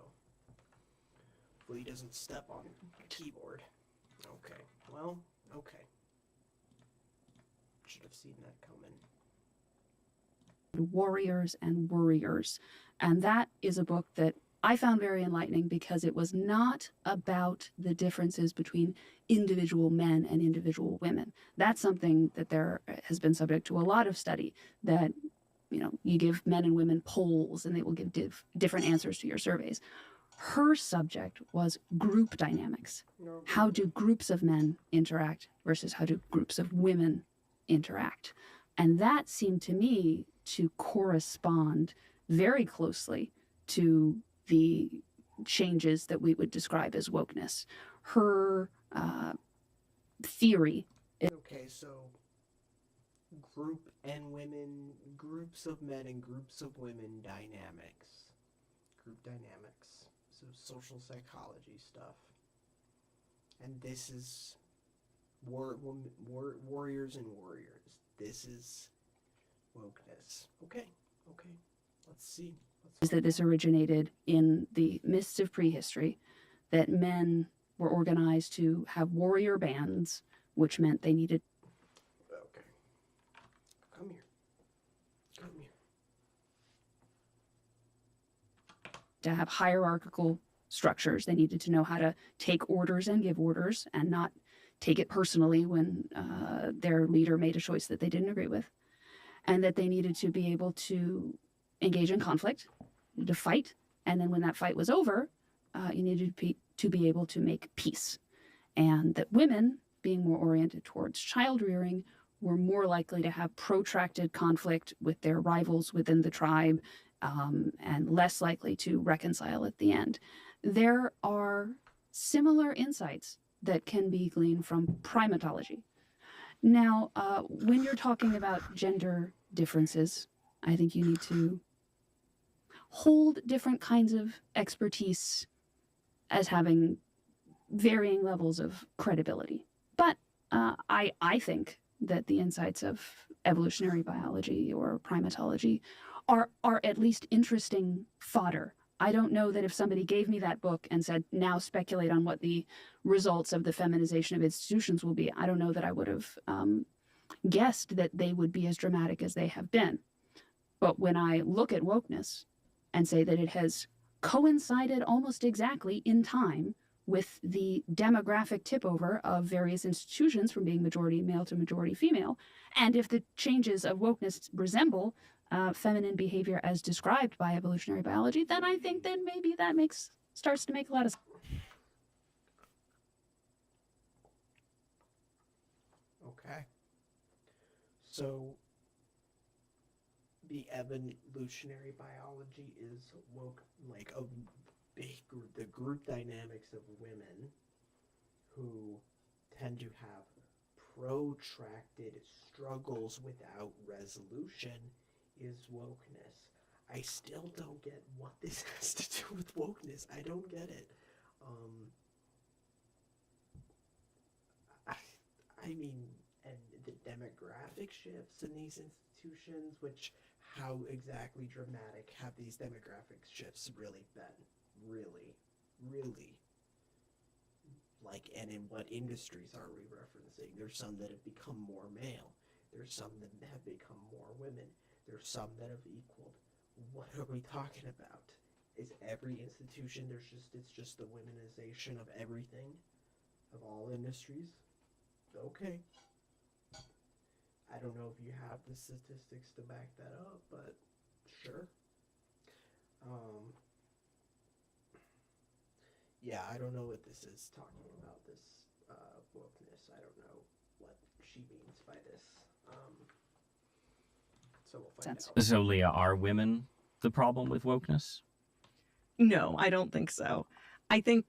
hopefully he doesn't step on the keyboard. Okay, well, okay. Should have seen that coming. Warriors and Worriers. And that is a book that I found very enlightening because it was not about the differences between individual men and individual women. That's something that there has been subject to a lot of study, that you give men and women polls and they will give different answers to your surveys. Her subject was group dynamics. How do groups of men interact versus how do groups of women interact? And that seemed to me to correspond very closely to the changes that we would describe as wokeness. Her theory. Okay, so group and women, groups of men and groups of women dynamics. Group dynamics. So social psychology stuff. And this is warriors and warriors. This is wokeness. Okay. Let's see. Is that this originated in the mists of prehistory, that men were organized to have warrior bands, which meant they needed. Okay. Come here. To have hierarchical structures. They needed to know how to take orders and give orders and not take it personally when their leader made a choice that they didn't agree with. And that they needed to be able to engage in conflict, to fight. And then when that fight was over, you needed to be able to make peace. And that women, being more oriented towards child rearing, were more likely to have protracted conflict with their rivals within the tribe, and less likely to reconcile at the end. There are similar insights that can be gleaned from primatology. Now, when you're talking about gender differences, I think you need to hold different kinds of expertise as having varying levels of credibility. But I think that the insights of evolutionary biology or primatology are at least interesting fodder. I don't know that if somebody gave me that book and said, now speculate on what the results of the feminization of institutions will be, I don't know that I would have guessed that they would be as dramatic as they have been. But when I look at wokeness and say that it has coincided almost exactly in time with the demographic tip-over of various institutions from being majority male to majority female, and if the changes of wokeness resemble feminine behavior as described by evolutionary biology, then I think that maybe that starts to make a lot of sense. Okay. So the evolutionary biology is woke, like the group dynamics of women who tend to have protracted struggles without resolution is wokeness. I still don't get what this has to do with wokeness. I don't get it. I mean, and the demographic shifts in these institutions, which how exactly dramatic have these demographic shifts really been? Really? Like, and in what industries are we referencing? There's some that have become more male. There's some that have become more women. There's some that have equaled. What are we talking about? Is every institution, it's just the womenization of everything? Of all industries? Okay. I don't know if you have the statistics to back that up, but sure. Yeah, I don't know what this is talking about, this wokeness. I don't know what she means by this. So we'll find out. So, Leah, are women the problem with wokeness? No, I don't think so. I think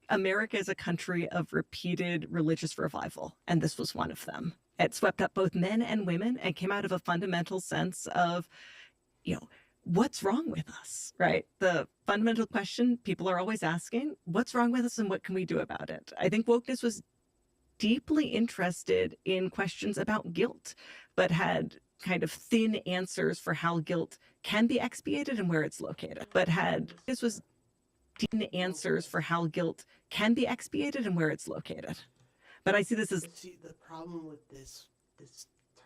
America is a country of repeated religious revival, and this was one of them. It swept up both men and women and came out of a fundamental sense of, what's wrong with us, right? The fundamental question people are always asking, what's wrong with us and what can we do about it? I think wokeness was deeply interested in questions about guilt, but had kind of thin answers for how guilt can be expiated and where it's located, but had this was thin answers for how guilt can be expiated and where it's located. But I see this as See, the problem with this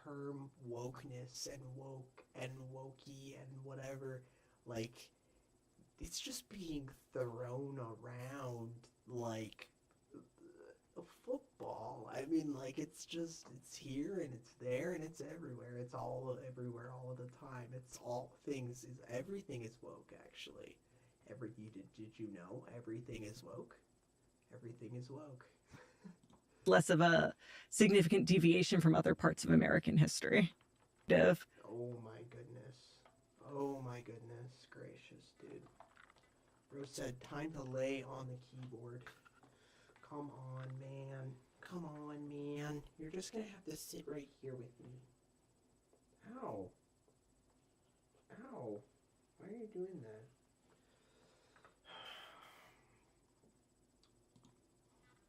term wokeness and woke and wokey and whatever, like, it's just being thrown around like a football. I mean, like, it's here and it's there and it's everywhere. It's all everywhere all of the time. It's all things is everything is woke, actually. Did you know everything is woke? Everything is woke. less of a significant deviation from other parts of American history. Oh my goodness. Oh my goodness gracious, dude. Bro said time to lay on the keyboard. Come on, man. Come on, man. You're just gonna have to sit right here with me. Ow. Ow. Why are you doing that?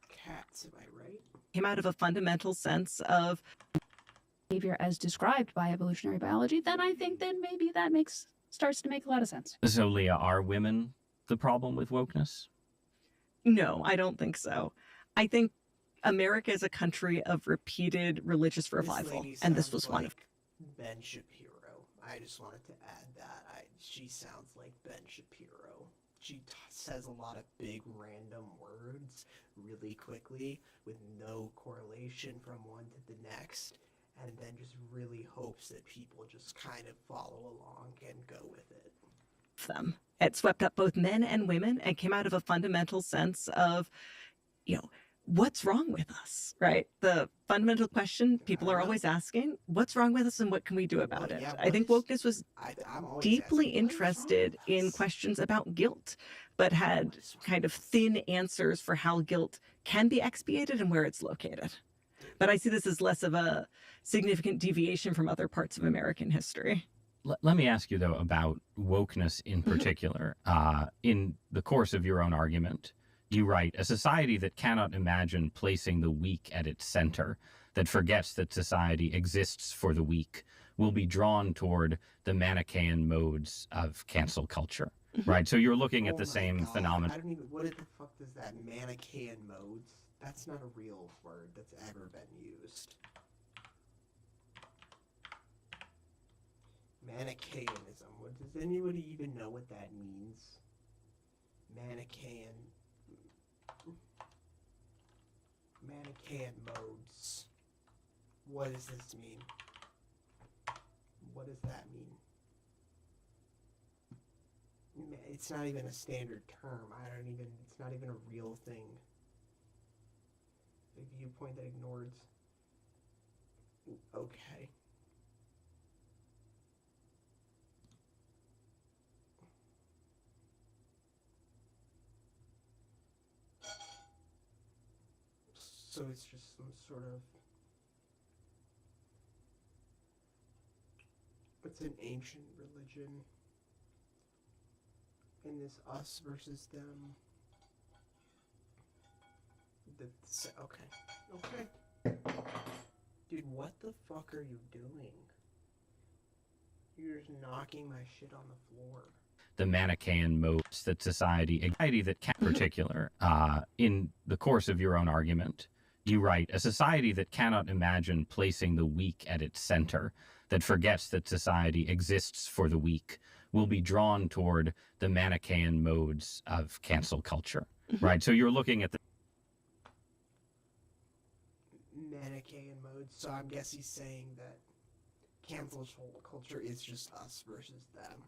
Cats, am I right? Came out of a fundamental sense of Behavior as described by evolutionary biology, then I think then maybe that starts to make a lot of sense. So, Leah, are women the problem with wokeness? no, I don't think so. I think America is a country of repeated religious revival, and this was one of Ben Shapiro. I just wanted to add that. She sounds like Ben Shapiro. She says a lot of big random words really quickly with no correlation from one to the next, and then just really hopes that people just kind of follow along and go with it. them. It swept up both men and women and came out of a fundamental sense of, what's wrong with us, right? The fundamental question people are always asking, what's wrong with us and what can we do about it? Yeah, I think wokeness was I'm always deeply asking, what is wrong interested with in us? questions about guilt, but had kind of thin answers for how guilt can be expiated and where it's located. But I see this as less of a significant deviation from other parts of American history. Let me ask you, though, about wokeness in particular. In the course of your own argument, you write, a society that cannot imagine placing the weak at its center, that forgets that society exists for the weak, will be drawn toward the Manichaean modes of cancel culture, right? So you're looking at Oh the my same God, phenomenon. I don't even. What the fuck does that Manichaean modes? That's not a real word that's ever been used. Manichaeanism. What does anybody even know what that means? Manichaean modes. What does this mean? What does that mean? It's not even a standard term. It's not even a real thing. A viewpoint that ignores. Okay. So it's just some sort of. It's an ancient religion. And this us versus them. Okay. Dude, what the fuck are you doing? You're just knocking my shit on the floor. The Manichaean modes that society that can particular. In the course of your own argument, you write, a society that cannot imagine placing the weak at its center, that forgets that society exists for the weak, will be drawn toward the Manichaean modes of cancel culture, right? So you're looking at the Manichaean modes. So I guess he's saying that cancel culture is just us versus them.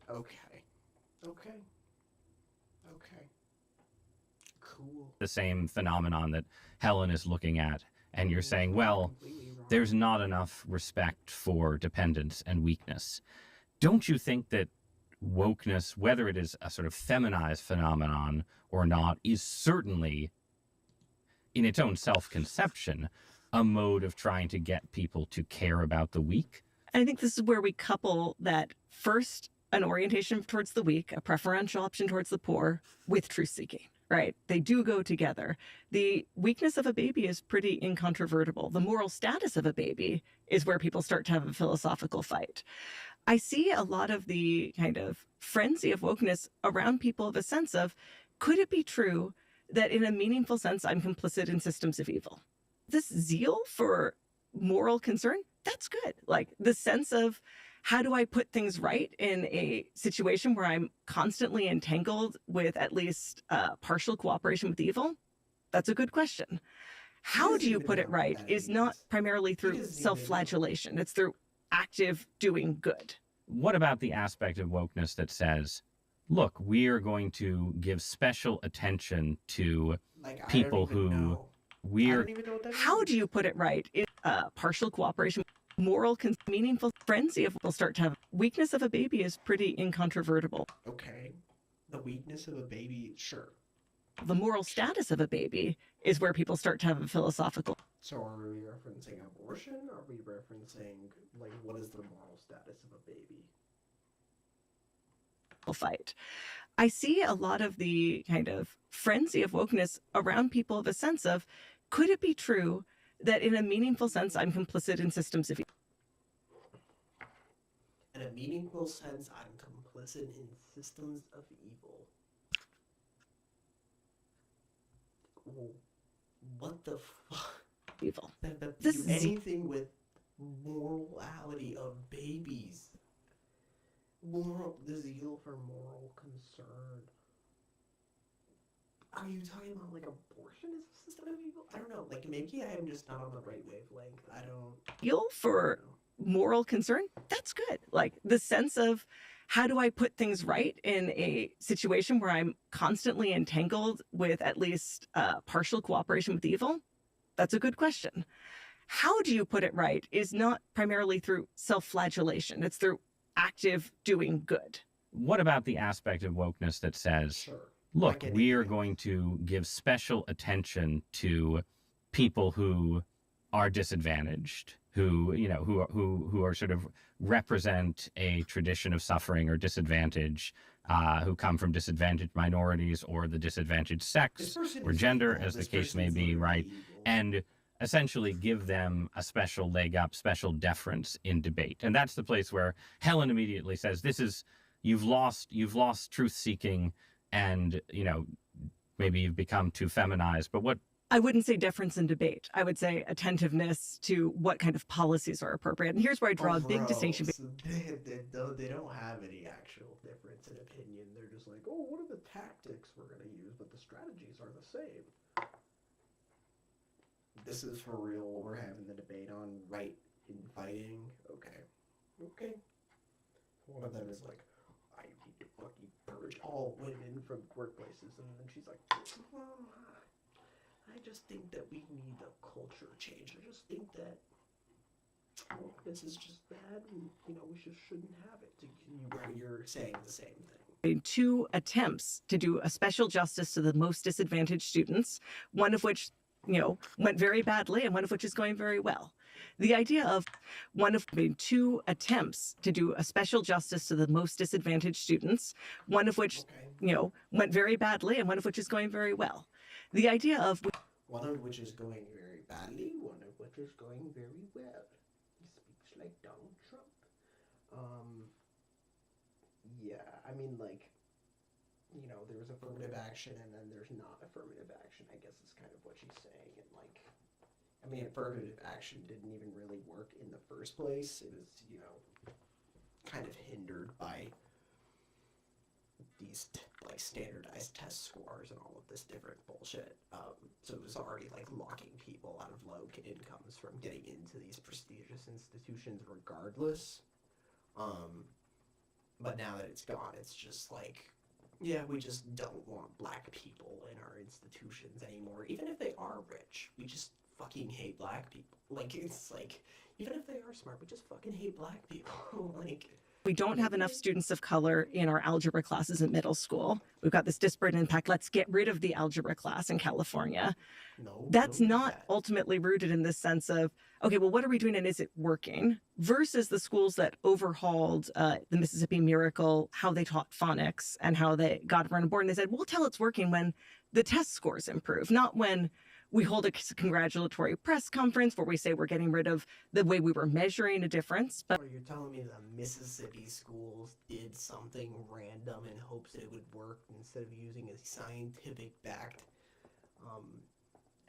Okay. Cool. the same phenomenon that Helen is looking at, and you're saying, well, there's not enough respect for dependence and weakness. Don't you think that wokeness, whether it is a sort of feminized phenomenon or not, is certainly, in its own self-conception, a mode of trying to get people to care about the weak? And I think this is where we couple that first, an orientation towards the weak, a preferential option towards the poor, with truth seeking. right? They do go together. The weakness of a baby is pretty incontrovertible. The moral status of a baby is where people start to have a philosophical fight. I see a lot of the kind of frenzy of wokeness around people of a sense of, could it be true that in a meaningful sense, I'm complicit in systems of evil? This zeal for moral concern, that's good. Like the sense of, how do I put things right in a situation where I'm constantly entangled with at least partial cooperation with evil? That's a good question. How do you put it right is not primarily through self-flagellation. It's through active doing good. What about the aspect of wokeness that says, look, we are going to give special attention to people who we're... How do you put it right? Is partial cooperation, moral, meaningful frenzy of will start to have weakness of a baby is pretty incontrovertible. Okay. The weakness of a baby, sure. The moral status of a baby is where people start to have a philosophical. So are we referencing abortion? Are we referencing, like, what is the moral status of a baby? Fight. I see a lot of the kind of frenzy of wokeness around people of a sense of, could it be true that in a meaningful sense, I'm complicit in systems of evil? In a meaningful sense, I'm complicit in systems of evil. What the fuck? Evil. That This do is anything with morality of babies. The zeal for moral concern. Are you talking about like abortion as a system of evil? I don't know. Like maybe I am just not on the right wavelength. I don't. Zeal for moral concern, that's good. Like the sense of, how do I put things right in a situation where I'm constantly entangled with at least partial cooperation with evil? That's a good question. How do you put it right is not primarily through self-flagellation. It's through active doing good. What about the aspect of wokeness that says, Sure. look, we are going to give special attention to people who are disadvantaged, who are sort of represent a tradition of suffering or disadvantage, who come from disadvantaged minorities or the disadvantaged sex or gender, as the case may be, right? And essentially give them a special leg up, special deference in debate. And that's the place where Helen immediately says, you've lost truth seeking, and maybe you've become too feminized. But what I wouldn't say deference in debate. I would say attentiveness to what kind of policies are appropriate. And here's where I draw a big distinction. So they don't have any actual difference in opinion. They're just like, oh, what are the tactics we're going to use? But the strategies are the same. This is for real what we're having the debate on, right in fighting. Okay. One of them is like, I need to fucking purge all women from workplaces. And then she's like, I just think that we need a culture change. I just think that this is just bad, and we just shouldn't have it. You're saying the same thing. 2 attempts to do a special justice to the most disadvantaged students, one of which went very badly and one of which is going very well. The idea of 2 attempts to do a special justice to the most disadvantaged students, one of which went very badly and one of which is going very well. The idea of one of which is going very badly, one of which is going very well. He speaks like Donald Trump. Yeah, I mean, like, there's affirmative action and then there's not affirmative action, I guess is kind of what she's saying. And like, I mean, affirmative action didn't even really work in the first place. It was, kind of hindered by these like standardized test scores and all of this different bullshit. So it was already like locking people out of low incomes from getting into these prestigious institutions regardless. But now that it's gone, it's just like, yeah, we just don't want black people in our institutions anymore. Even if they are rich, we just fucking hate black people. Like, it's like, even if they are smart, we just fucking hate black people. Like, we don't have enough students of color in our algebra classes in middle school. We've got this disparate impact. Let's get rid of the algebra class in California. no, That's don't do not that. ultimately rooted in this sense of, okay, well, what are we doing and is it working? Versus the schools that overhauled the Mississippi Miracle, how they taught phonics and how they got everyone on board. And they said, we'll tell it's working when the test scores improve, not when we hold a congratulatory press conference where we say we're getting rid of the way we were measuring a difference. But Or you're telling me that Mississippi schools did something random in hopes that it would work instead of using a scientific backed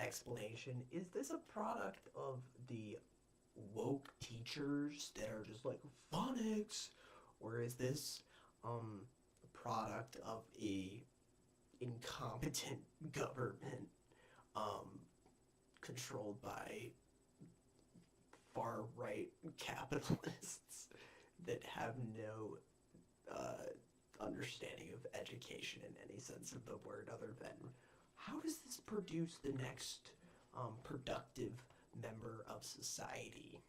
explanation? Is this a product of the woke teachers that are just like phonics, or is this a product of a incompetent government controlled by far-right capitalists that have no understanding of education in any sense of the word, other than how does this produce the next productive member of society?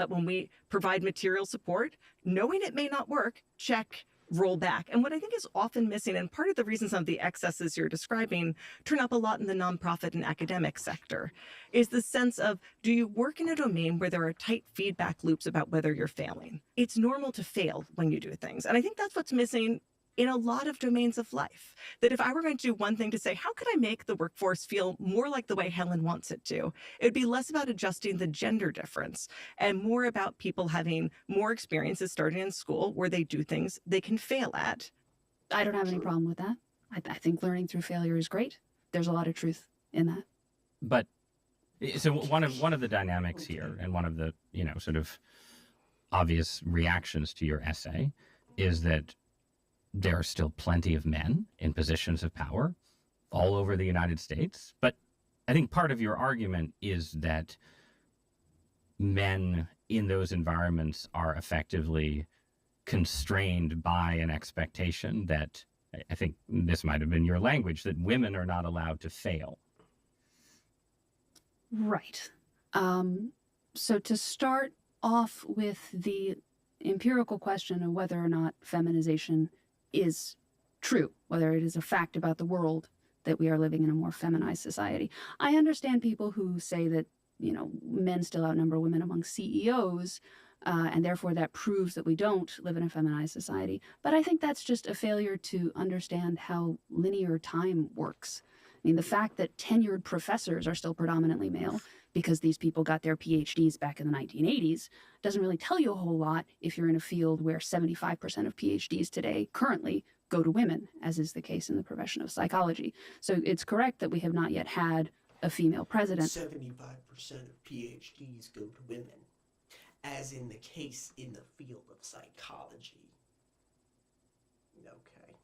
when we provide material support, knowing it may not work, check, roll back. And what I think is often missing, and part of the reason some of the excesses you're describing turn up a lot in the nonprofit and academic sector, is the sense of, do you work in a domain where there are tight feedback loops about whether you're failing? It's normal to fail when you do things. And I think that's what's missing in a lot of domains of life. That if I were going to do one thing to say, how could I make the workforce feel more like the way Helen wants it to? It would be less about adjusting the gender difference and more about people having more experiences starting in school where they do things they can fail at. I don't have any problem with that. I think learning through failure is great. There's a lot of truth in that. But so one of the dynamics here, and one of the, sort of obvious reactions to your essay, is that there are still plenty of men in positions of power all over the United States. But I think part of your argument is that men in those environments are effectively constrained by an expectation that, I think this might have been your language, that women are not allowed to fail. Right. So to start off with the empirical question of whether or not feminization is true, whether it is a fact about the world that we are living in a more feminized society. I understand people who say that, men still outnumber women among CEOs, and therefore that proves that we don't live in a feminized society. But I think that's just a failure to understand how linear time works. I mean, the fact that tenured professors are still predominantly male because these people got their PhDs back in the 1980s doesn't really tell you a whole lot if you're in a field where 75% of PhDs today currently go to women, as is the case in the profession of psychology. So it's correct that we have not yet had a female president. 75% of PhDs go to women, as in the case in the field of psychology. Okay.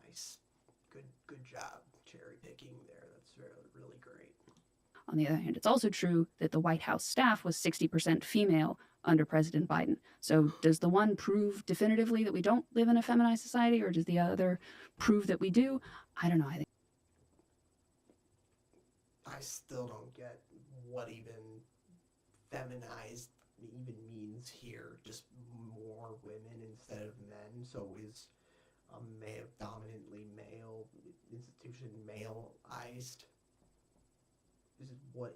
Nice. Good job cherry picking there. That's really great. On the other hand, it's also true that the White House staff was 60% female under President Biden. So does the one prove definitively that we don't live in a feminized society, or does the other prove that we do? I don't know. I still don't get what even feminized even means here. Just more women instead of men. So is a dominantly male institution maleized?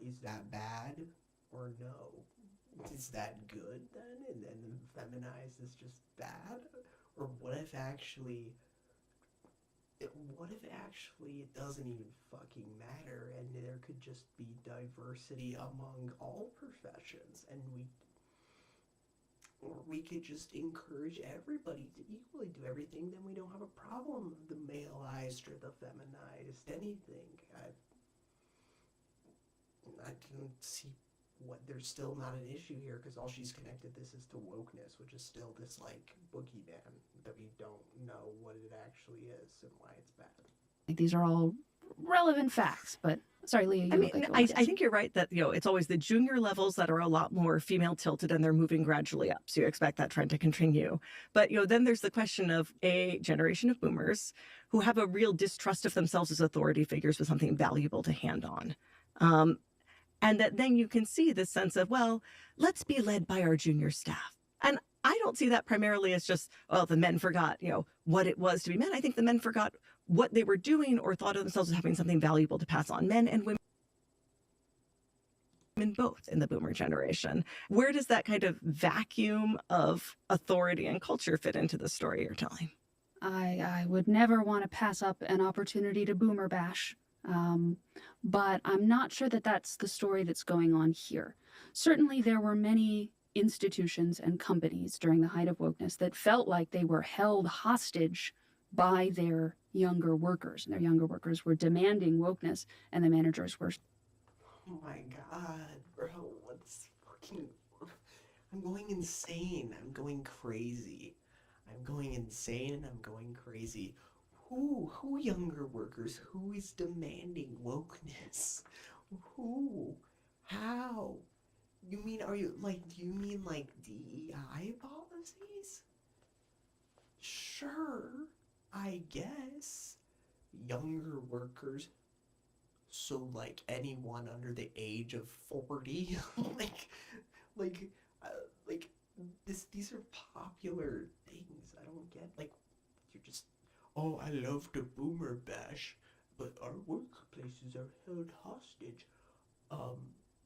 Is that bad or no? Is that good then? And then feminized is just bad? Or what if actually it doesn't even fucking matter, and there could just be diversity among all professions, and we could just encourage everybody to equally do everything, then we don't have a problem with the maleized or the feminized anything. I don't see what, there's still not an issue here, because all she's connected this is to wokeness, which is still this like boogeyman that we don't know what it actually is and why it's bad. I think these are all relevant facts, but sorry, Leah. I think you're right that, it's always the junior levels that are a lot more female tilted, and they're moving gradually up. So you expect that trend to continue. But, then there's the question of a generation of boomers who have a real distrust of themselves as authority figures with something valuable to hand on. And that then you can see this sense of, well, let's be led by our junior staff. And I don't see that primarily as just, well, the men forgot, what it was to be men. I think the men forgot what they were doing or thought of themselves as having something valuable to pass on. Men and women both in the boomer generation. Where does that kind of vacuum of authority and culture fit into the story you're telling? I would never want to pass up an opportunity to boomer bash. But I'm not sure that that's the story that's going on here. Certainly, there were many institutions and companies during the height of wokeness that felt like they were held hostage by their younger workers. And their younger workers were demanding wokeness, and the managers were. Oh my god, bro, what's fucking... I'm going insane. I'm going crazy. I'm going insane and I'm going crazy. Who younger workers? Who is demanding wokeness? Who? How? Do you mean like DEI policies? Sure, I guess. Younger workers. So like anyone under the age of 40? These are popular things. I don't get, like, you're just, oh, I love to boomer bash, but our workplaces are held hostage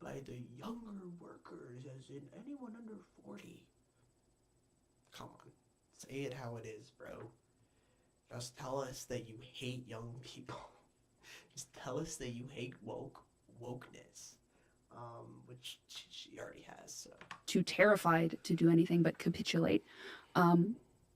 by the younger workers, as in anyone under 40. Come on, say it how it is, bro. Just tell us that you hate young people. Just tell us that you hate wokeness. Which she already has, so. Too terrified to do anything but capitulate.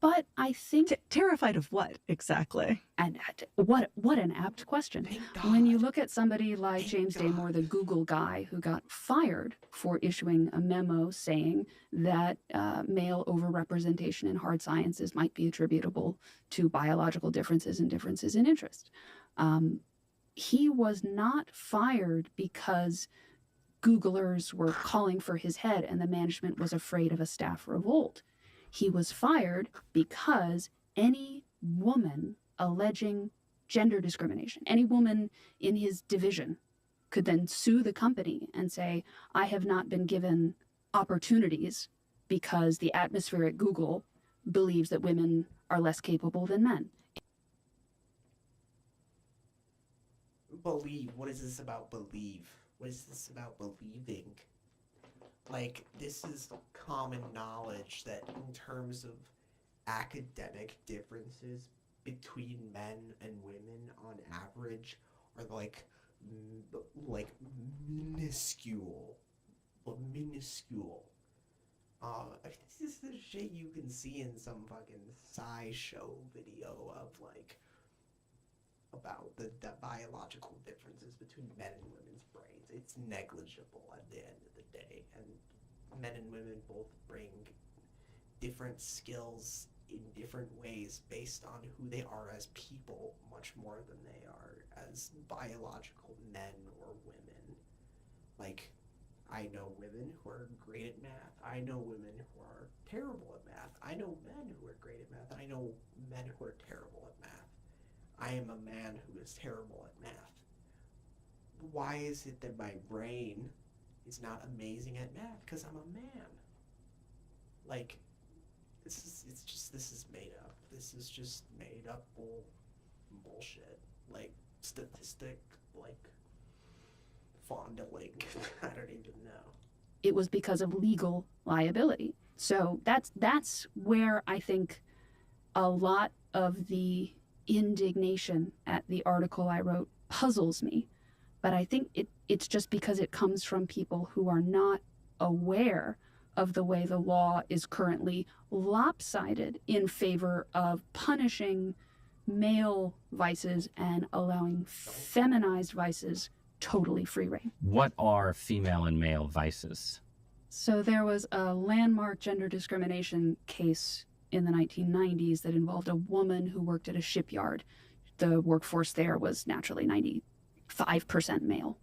But I think... Terrified of what, exactly? And what an apt question. When you look at somebody like James Damore, the Google guy who got fired for issuing a memo saying that male overrepresentation in hard sciences might be attributable to biological differences and differences in interest. He was not fired because Googlers were calling for his head and the management was afraid of a staff revolt. He was fired because any woman alleging gender discrimination, any woman in his division could then sue the company and say, I have not been given opportunities because the atmosphere at Google believes that women are less capable than men. Believe. What is this about believe? What is this about believing? Like, this is common knowledge that in terms of academic differences between men and women on average are like minuscule. This is the shit you can see in some fucking SciShow video of like about the biological differences between men and women's brains. It's negligible at the end of the day, and men and women both bring different skills in different ways based on who they are as people, much more than they are as biological men or women. Like, I know women who are great at math. I know women who are terrible at math. I know men who are great at math. I know men who are terrible at math. I am a man who is terrible at math. Why is it that my brain is not amazing at math? Because I'm a man. Like, this is made up. This is just made up bullshit. Like, statistic, like, fondling. I don't even know. It was because of legal liability. So that's where I think a lot of the indignation at the article I wrote puzzles me. But I think it's just because it comes from people who are not aware of the way the law is currently lopsided in favor of punishing male vices and allowing feminized vices totally free rein. What are female and male vices? So there was a landmark gender discrimination case in the 1990s that involved a woman who worked at a shipyard. The workforce there was naturally 95% male.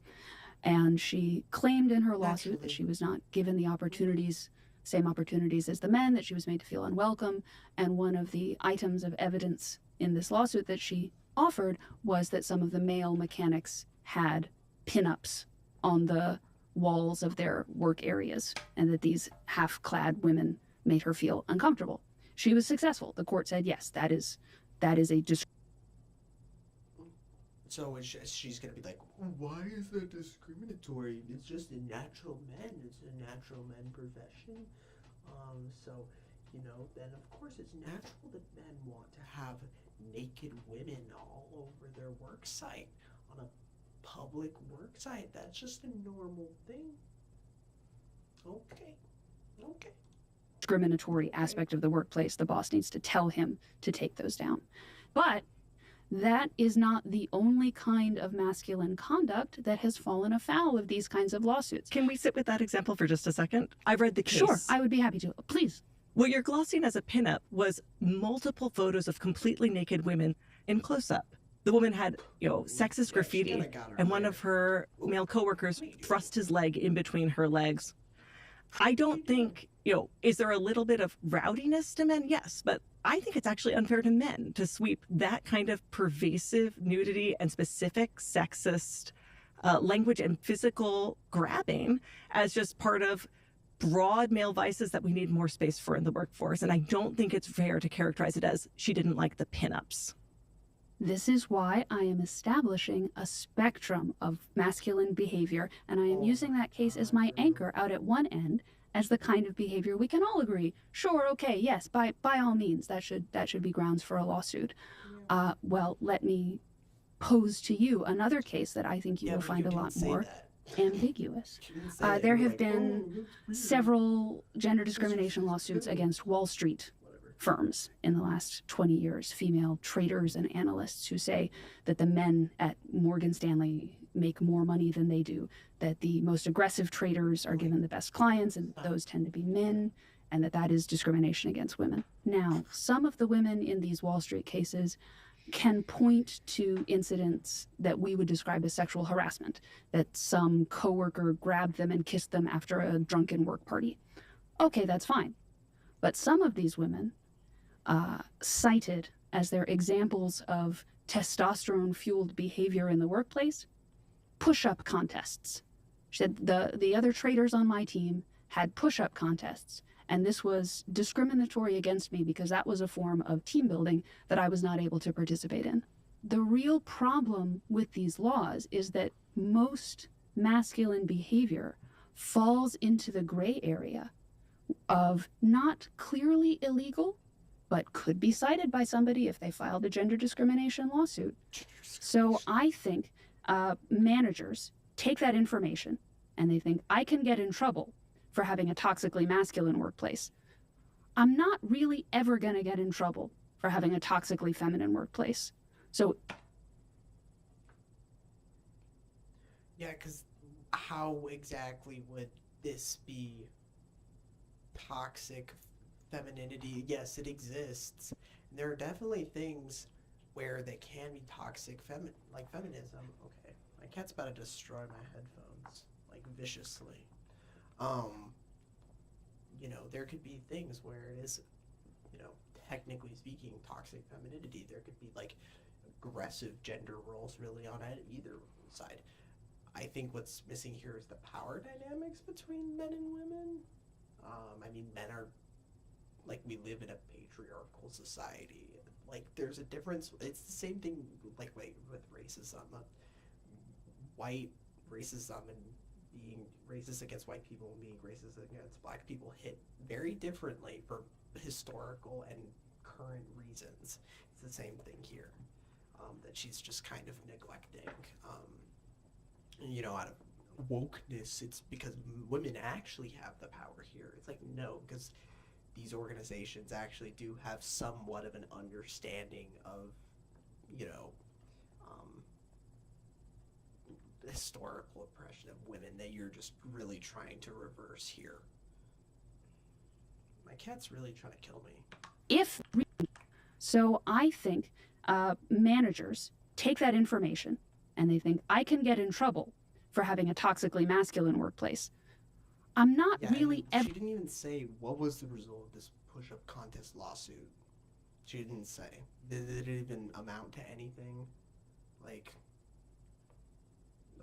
And she claimed in her lawsuit that she was not given the opportunities, same opportunities as the men, that she was made to feel unwelcome. And one of the items of evidence in this lawsuit that she offered was that some of the male mechanics had pinups on the walls of their work areas, and that these half-clad women made her feel uncomfortable. She was successful. The court said, yes, that is a So she's going to be like, why is that discriminatory? It's just a natural men. It's a natural men profession. So then of course it's natural that men want to have naked women all over their work site, on a public work site. That's just a normal thing. Okay. Discriminatory aspect of the workplace, the boss needs to tell him to take those down. But that is not the only kind of masculine conduct that has fallen afoul of these kinds of lawsuits. Can we sit with that example for just a second? I read the case. Sure, I would be happy to. Please. What you're glossing as a pinup was multiple photos of completely naked women in close-up. The woman had, sexist graffiti, and one of her male coworkers thrust his leg in between her legs. I don't think, is there a little bit of rowdiness to men? Yes, but I think it's actually unfair to men to sweep that kind of pervasive nudity and specific sexist language and physical grabbing as just part of broad male vices that we need more space for in the workforce. And I don't think it's fair to characterize it as she didn't like the pinups. This is why I am establishing a spectrum of masculine behavior, and I am using that case as my anchor out at one end as the kind of behavior we can all agree, sure, okay, yes, by all means, that should be grounds for a lawsuit. Well, let me pose to you another case that I think you will find a lot more ambiguous. There have been several gender discrimination lawsuits against Wall Street firms in the last 20 years, female traders and analysts who say that the men at Morgan Stanley make more money than they do, that the most aggressive traders are given the best clients, and those tend to be men, and that is discrimination against women. Now, some of the women in these Wall Street cases can point to incidents that we would describe as sexual harassment, that some coworker grabbed them and kissed them after a drunken work party. Okay, that's fine. But some of these women cited as their examples of testosterone-fueled behavior in the workplace, push-up contests. She said the other traders on my team had push-up contests, and this was discriminatory against me because that was a form of team building that I was not able to participate in. The real problem with these laws is that most masculine behavior falls into the gray area of not clearly illegal, but could be cited by somebody if they filed a gender discrimination lawsuit. So I think managers take that information and they think, I can get in trouble for having a toxically masculine workplace. I'm not really ever going to get in trouble for having a toxically feminine workplace. So yeah, because how exactly would this be toxic femininity? Yes, it exists. And there are definitely things where they can be toxic like feminism. Okay, my cat's about to destroy my headphones, like viciously. There could be things where it is, technically speaking, toxic femininity. There could be like aggressive gender roles really on either side. I think what's missing here is the power dynamics between men and women. Men are, we live in a patriarchal society. There's a difference. It's the same thing, with racism. White racism and being racist against white people and being racist against black people hit very differently for historical and current reasons. It's the same thing here, that she's just kind of neglecting. Out of wokeness, it's because women actually have the power here. It's no, because these organizations actually do have somewhat of an understanding of, the historical oppression of women that you're just really trying to reverse here. My cat's really trying to kill me. So I think managers take that information and they think, I can get in trouble for having a toxically masculine workplace. I'm not really she didn't even say what was the result of this push-up contest lawsuit. She didn't say. Did it even amount to anything?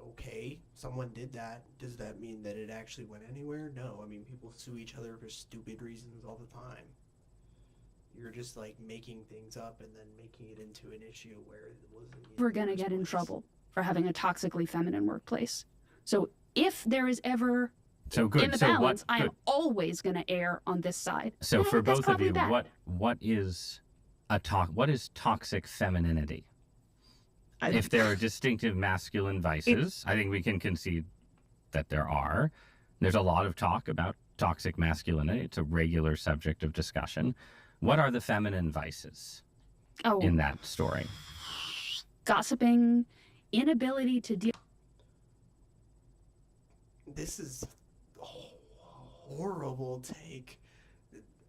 Okay, someone did that. Does that mean that it actually went anywhere? No. People sue each other for stupid reasons all the time. You're just making things up and then making it into an issue where it wasn't. We're going to get in trouble for having a toxically feminine workplace. So if there is ever So good. In the so balance, what? I am Good. always going to err on this side. So And I for think that's both of probably you, bad. what is what is toxic femininity? I- If there are distinctive masculine vices, I think we can concede that there are. There's a lot of talk about toxic masculinity. It's a regular subject of discussion. What are the feminine vices Oh, in that story? gossiping, inability to deal. This is a horrible take.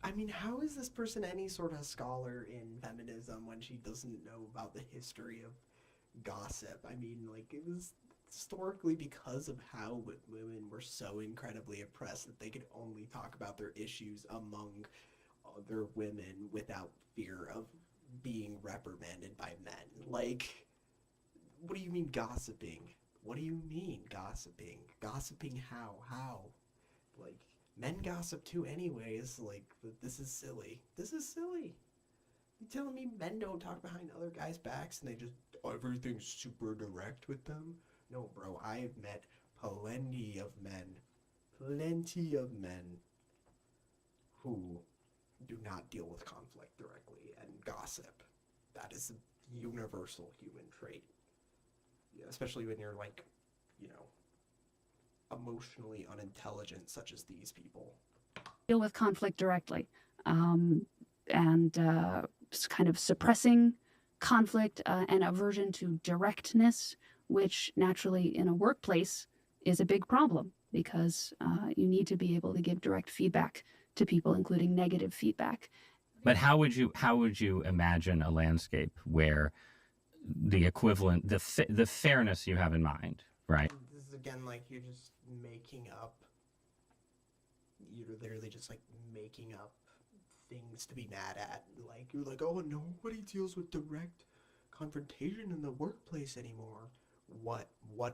I mean, how is this person any sort of scholar in feminism when she doesn't know about the history of gossip? I mean, like, it was historically because of how women were so incredibly oppressed that they could only talk about their issues among other women without fear of being reprimanded by men. Like, what do you mean gossiping? What do you mean gossiping? Gossiping how? How? Like, men gossip too anyways. Like, this is silly. This is silly. You telling me men don't talk behind other guys' backs and they just, everything's super direct with them? No, bro, I've met plenty of men who do not deal with conflict directly and gossip. That is a universal human trait. Especially when you're, like, you know, emotionally unintelligent, such as these people. deal with conflict directly, and kind of suppressing conflict and aversion to directness, which naturally in a workplace is a big problem because you need to be able to give direct feedback to people, including negative feedback. But how would you imagine a landscape where the equivalent, the fairness you have in mind, right? This is again like you're just making up. You're literally just like making up things to be mad at. Like, you're like, oh, nobody deals with direct confrontation in the workplace anymore. What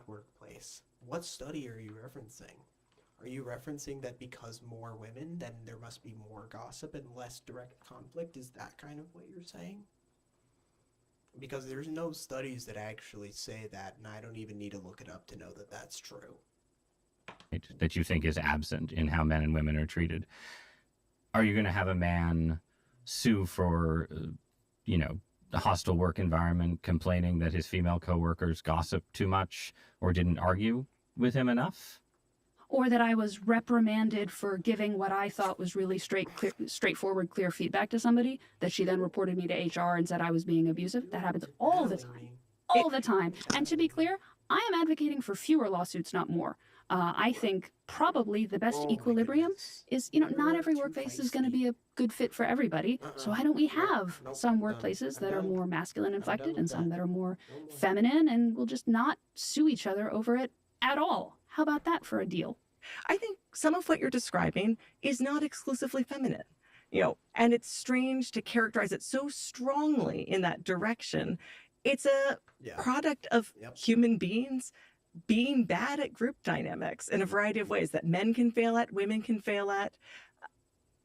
workplace? What study are you referencing? Are you referencing that because more women, then there must be more gossip and less direct conflict? Is that kind of what you're saying? Because there's no studies that actually say that, and I don't even need to look it up to know that that's true. That you think is absent in how men and women are treated. Are you going to have a man sue for, a hostile work environment, complaining that his female coworkers gossip too much or didn't argue with him enough? Or that I was reprimanded for giving what I thought was really straightforward, clear feedback to somebody, that she then reported me to HR and said I was being abusive. That happens all the time. All the time. And to be clear, I am advocating for fewer lawsuits, not more. I think probably the best equilibrium is, not every workplace is going to be a good fit for everybody. So why don't we have some workplaces that are more masculine inflected and some that are more feminine, and we'll just not sue each other over it at all? How about that for a deal? I think some of what you're describing is not exclusively feminine, and it's strange to characterize it so strongly in that direction. It's a product of human beings being bad at group dynamics in a variety of ways that men can fail at, women can fail at.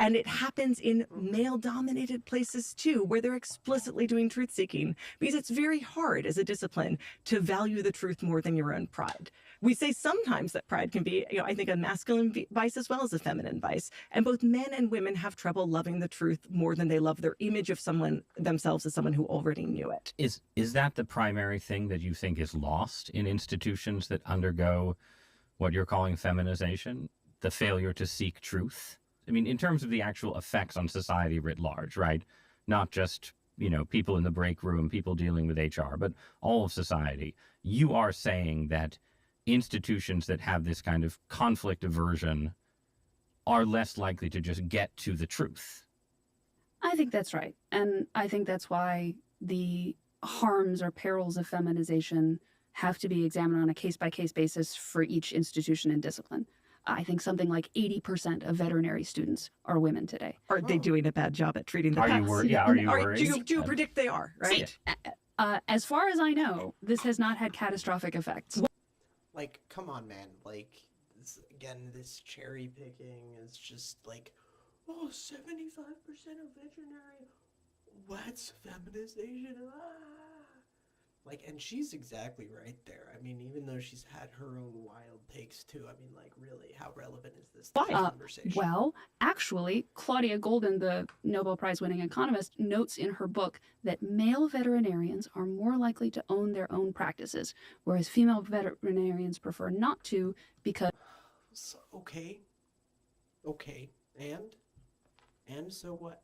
And it happens in male-dominated places too, where they're explicitly doing truth-seeking, because it's very hard as a discipline to value the truth more than your own pride. We say sometimes that pride can be, I think, a masculine vice as well as a feminine vice. And both men and women have trouble loving the truth more than they love their image of themselves as someone who already knew it. Is that the primary thing that you think is lost in institutions that undergo what you're calling feminization? The failure to seek truth? I mean, in terms of the actual effects on society writ large, right? Not just, people in the break room, people dealing with HR, but all of society. You are saying that institutions that have this kind of conflict aversion are less likely to just get to the truth. I think that's right. And I think that's why the harms or perils of feminization have to be examined on a case-by-case basis for each institution and discipline. I think something like 80% of veterinary students are women today. Are they doing a bad job at treating the pets? Are you worried? Do you predict they are, right? As far as I know, this has not had catastrophic effects. Like, come on, man. Like, this cherry picking is just like, 75% of veterinary. What's feminization? Like, and she's exactly right there. I mean, even though she's had her own wild takes too, I mean, like, really, how relevant is this to the conversation? Well, actually, Claudia Golden, the Nobel Prize winning economist, notes in her book that male veterinarians are more likely to own their own practices, whereas female veterinarians prefer not to because. So, okay, and so what?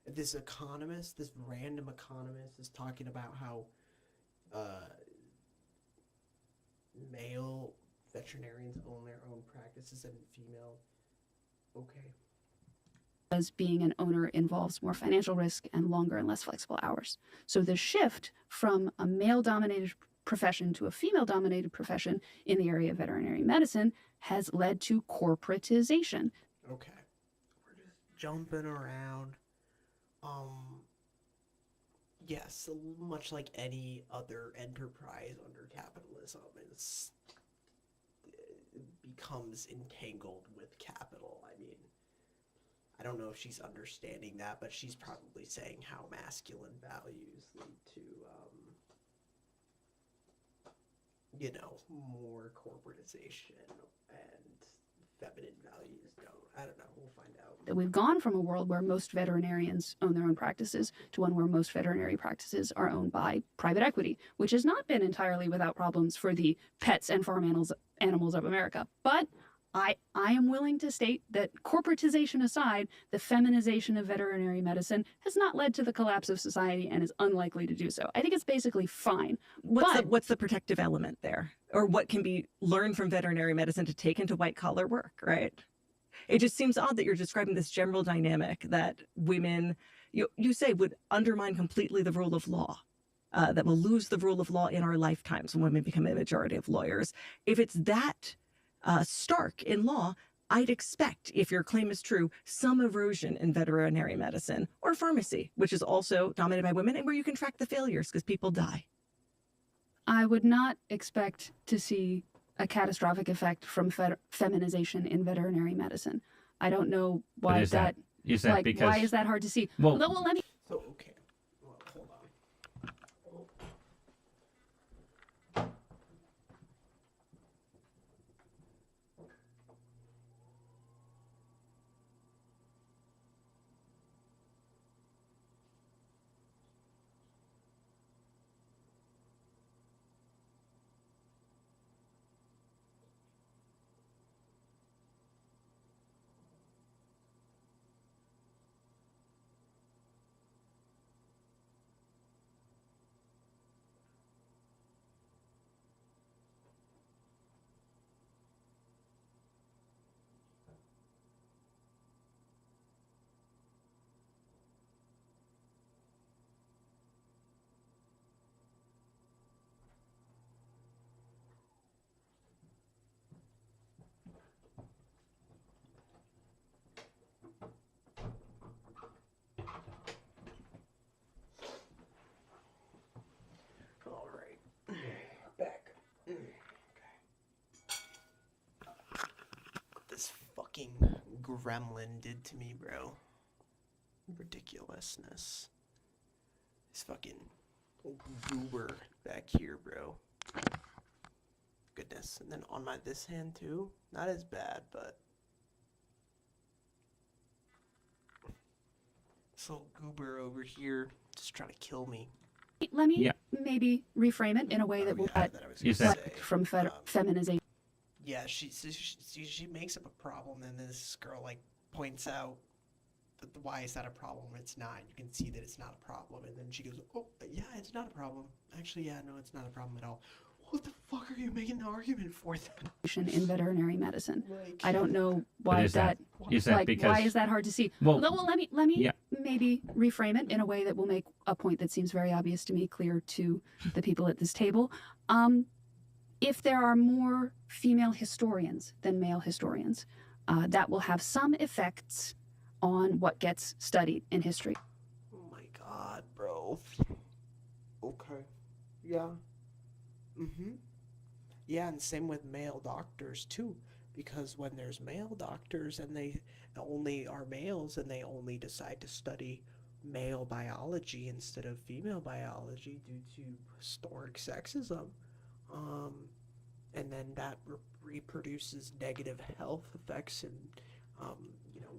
This economist, this random economist, is talking about how male veterinarians own their own practices and female. Okay. As being an owner involves more financial risk and longer and less flexible hours. So the shift from a male-dominated profession to a female-dominated profession in the area of veterinary medicine has led to corporatization. Okay. We're just jumping around. Yes, much like any other enterprise under capitalism, it becomes entangled with capital. I mean, I don't know if she's understanding that, but she's probably saying how masculine values lead to, more corporatization and feminine values don't. I don't know. We'll find out. That we've gone from a world where most veterinarians own their own practices to one where most veterinary practices are owned by private equity, which has not been entirely without problems for the pets and farm animals of America. But I am willing to state that corporatization aside, the feminization of veterinary medicine has not led to the collapse of society and is unlikely to do so. I think it's basically fine. What's the protective element there? Or what can be learned from veterinary medicine to take into white collar work, right? It just seems odd that you're describing this general dynamic that women, you say, would undermine completely the rule of law, that will lose the rule of law in our lifetimes when women become a majority of lawyers. If it's that stark in law, I'd expect, if your claim is true, some erosion in veterinary medicine or pharmacy, which is also dominated by women and where you can track the failures because people die. I would not expect to see a catastrophic effect from feminization in veterinary medicine. I don't know why is that because, why is that hard to see? Well, let me. So, okay. Well, hold on. All right. Back. Okay. What this fucking gremlin did to me, bro. Ridiculousness. This fucking goober back here, bro. Goodness. And then on this hand too. Not as bad, but this little goober over here just trying to kill me. Let me maybe reframe it in a way that will from feminization. Yeah, she makes up a problem, and this girl like points out that why is that a problem? It's not. You can see that it's not a problem, and then she goes, "Oh, yeah, it's not a problem. Actually, yeah, no, it's not a problem at all." What the fuck are you making an argument for then? In veterinary medicine, Like, I don't know why is that because, why is that hard to see? Well, let me maybe reframe it in a way that will make a point that seems very obvious to me clear to the people at this table. If there are more female historians than male historians, that will have some effects on what gets studied in history. Oh my god, bro. Okay. Yeah. Yeah, and same with male doctors too, because when there's male doctors and they only are males and they only decide to study male biology instead of female biology due to historic sexism. And then that reproduces negative health effects in,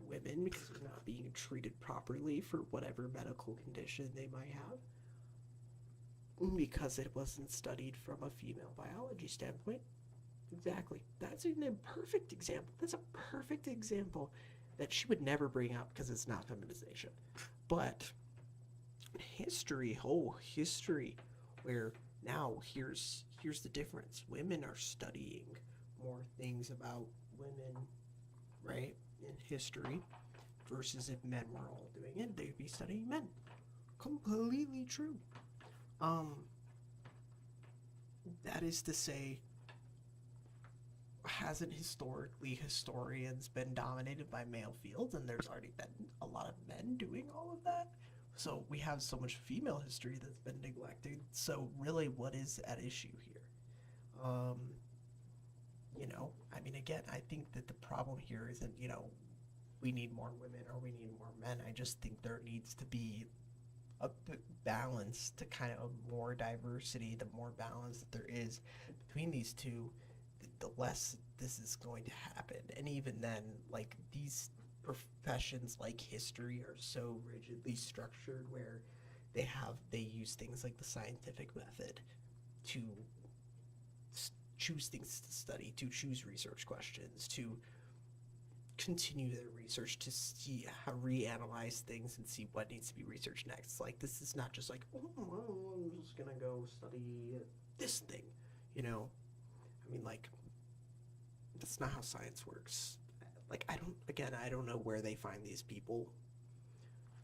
women because they're not being treated properly for whatever medical condition they might have because it wasn't studied from a female biology standpoint. Exactly. That's a perfect example. That's a perfect example that she would never bring up because it's not feminization. But history, where now here's the difference. Women are studying more things about women, right, in history, versus if men were all doing it, they'd be studying men. Completely true. That is to say, hasn't historians been dominated by male fields, and there's already been a lot of men doing all of that? So we have so much female history that's been neglected. So really, what is at issue here? Again, I think that the problem here isn't, we need more women or we need more men. I just think there needs to be a balance to kind of more diversity. The more balance that there is between these two, the less this is going to happen. And even then, like, these professions like history are so rigidly structured where they use things like the scientific method to choose things to study, to choose research questions, to continue their research, to see how reanalyze things and see what needs to be researched next. Like, this is not just like, oh, well, I'm just gonna go study this thing, that's not how science works. Like, I don't know where they find these people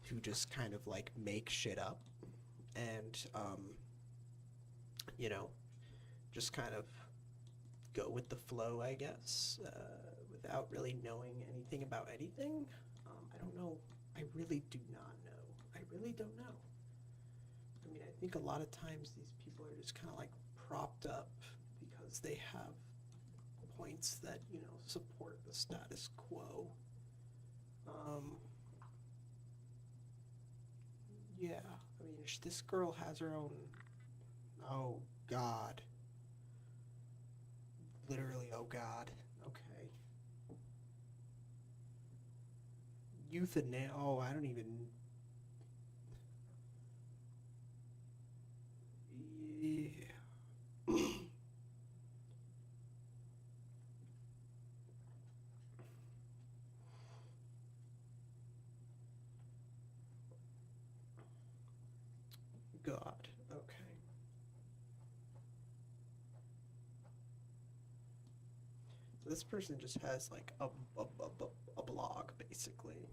who just kind of like make shit up and just kind of go with the flow, I guess, without really knowing anything about anything. I don't know. I really do not know. I really don't know. I think a lot of times these people are just kind of like propped up because they have points that, support the status quo. Yeah, this girl has her own, oh God. Literally, oh God. Okay. Oh, I don't even. Yeah. God. Okay. So this person just has like a blog, basically.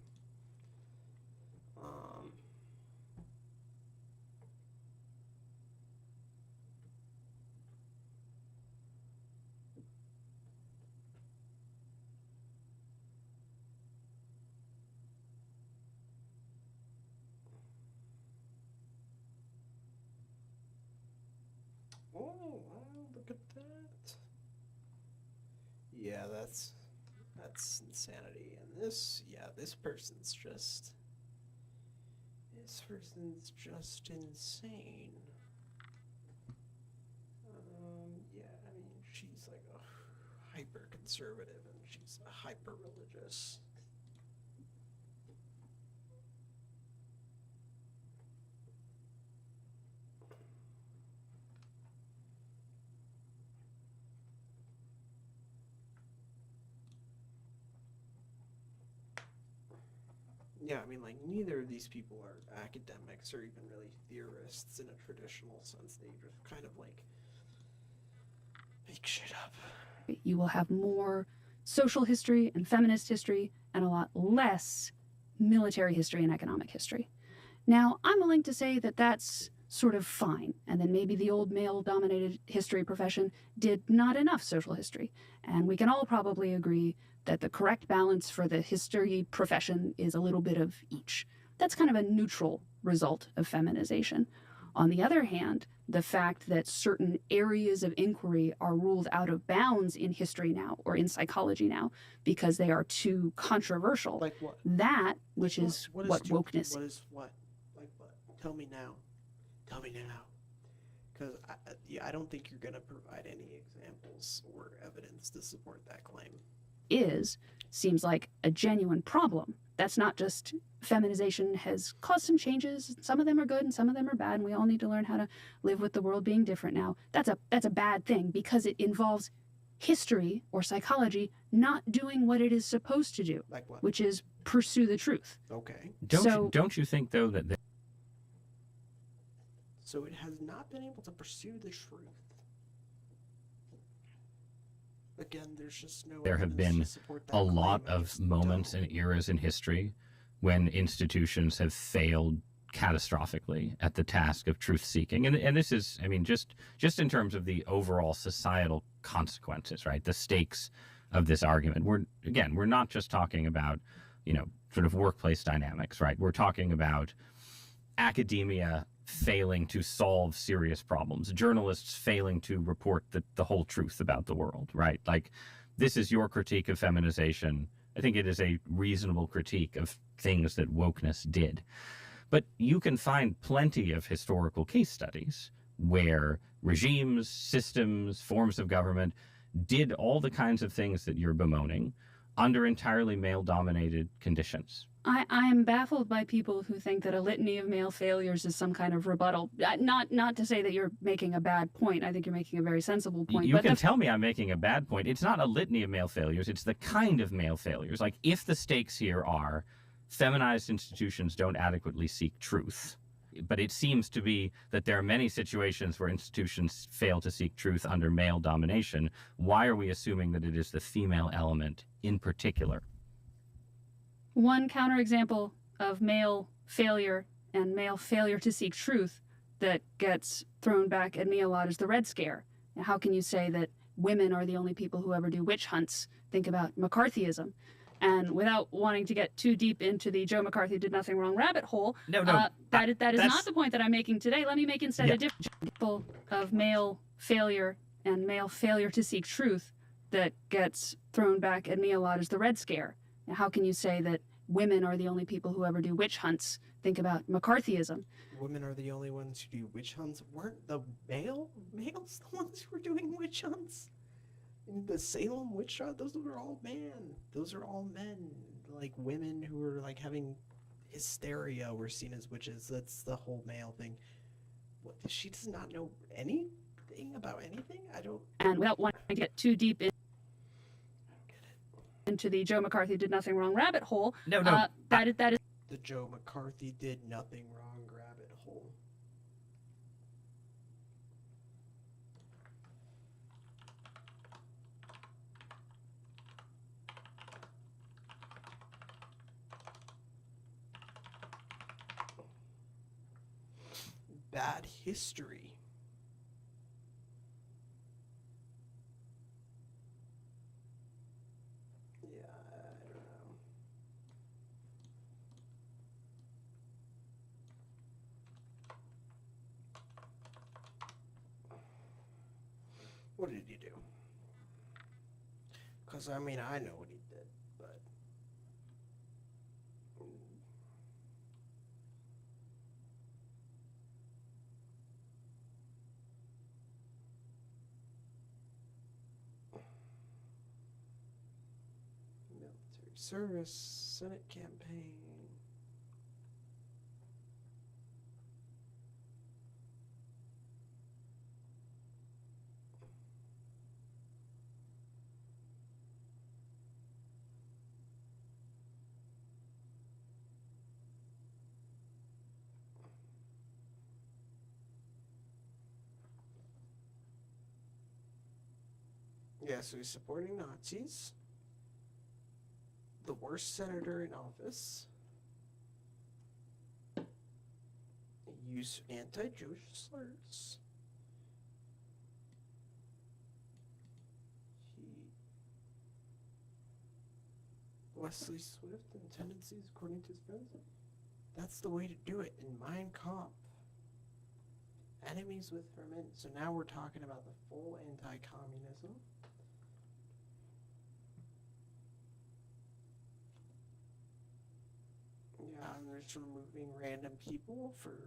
Oh, wow, look at that. Yeah, that's insanity. And this person's just insane. She's like a hyper conservative and she's a hyper religious. Yeah, neither of these people are academics or even really theorists in a traditional sense. They just kind of like make shit up. You will have more social history and feminist history and a lot less military history and economic history. Now, I'm willing to say that that's sort of fine, and then maybe the old male-dominated history profession did not enough social history. And we can all probably agree that the correct balance for the history profession is a little bit of each. That's kind of a neutral result of feminization. On the other hand, the fact that certain areas of inquiry are ruled out of bounds in history now or in psychology now because they are too controversial. Like what? That, which is what wokeness What is what? Tell me now. Tell me now. Because I don't think you're going to provide any examples or evidence to support that claim. Seems like a genuine problem. That's not just feminization has caused some changes. Some of them are good and some of them are bad, and we all need to learn how to live with the world being different now. That's a bad thing because it involves history or psychology not doing what it is supposed to do, Like what? which is pursue the truth. Okay. Don't you think though that So it has not been able to pursue the truth. Again, there's just no there have evidence been to support that a lot claim. I of just moments don't. and eras in history when institutions have failed catastrophically at the task of truth seeking, and this is, I mean, just in terms of the overall societal consequences, right? The stakes of this argument. We're not just talking about, sort of workplace dynamics, right? We're talking about academia failing to solve serious problems, journalists failing to report the whole truth about the world, right? Like, this is your critique of feminization. I think it is a reasonable critique of things that wokeness did. But you can find plenty of historical case studies where regimes, systems, forms of government did all the kinds of things that you're bemoaning under entirely male-dominated conditions. I am baffled by people who think that a litany of male failures is some kind of rebuttal. Not to say that you're making a bad point. I think you're making a very sensible point. You can tell me I'm making a bad point. It's not a litany of male failures. It's the kind of male failures. Like, if the stakes here are feminized institutions don't adequately seek truth, but it seems to be that there are many situations where institutions fail to seek truth under male domination, why are we assuming that it is the female element in particular? One counterexample of male failure and male failure to seek truth that gets thrown back at me a lot is the Red Scare. Now, how can you say that women are the only people who ever do witch hunts? Think about McCarthyism. And without wanting to get too deep into the Joe McCarthy did nothing wrong rabbit hole, that is not the point that I'm making today. Let me make instead a different example of male failure and male failure to seek truth that gets thrown back at me a lot is the Red Scare. Now, how can you say that women are the only people who ever do witch hunts? Think about McCarthyism. Women are the only ones who do witch hunts. Weren't the males the ones who were doing witch hunts? In the Salem witch trial, those were all Those are all men. Like, women who were like having hysteria were seen as witches. That's the whole male thing. What? She does not know anything about anything. I don't. And without wanting to get too deep into the Joe McCarthy did nothing wrong rabbit hole, that is The Joe McCarthy did nothing wrong rabbit hole. Bad history. Yeah, I don't know. What did he do? Because, I mean, I know what he did, but... Military service, Senate campaign... Yeah, so he's supporting Nazis. The worst senator in office. Use anti-Jewish slurs. Wesley Swift and tendencies according to his friends. That's the way to do it in Mein Kampf. Enemies with ferment. So now we're talking about the full anti-communism. Yeah, and there's removing random people for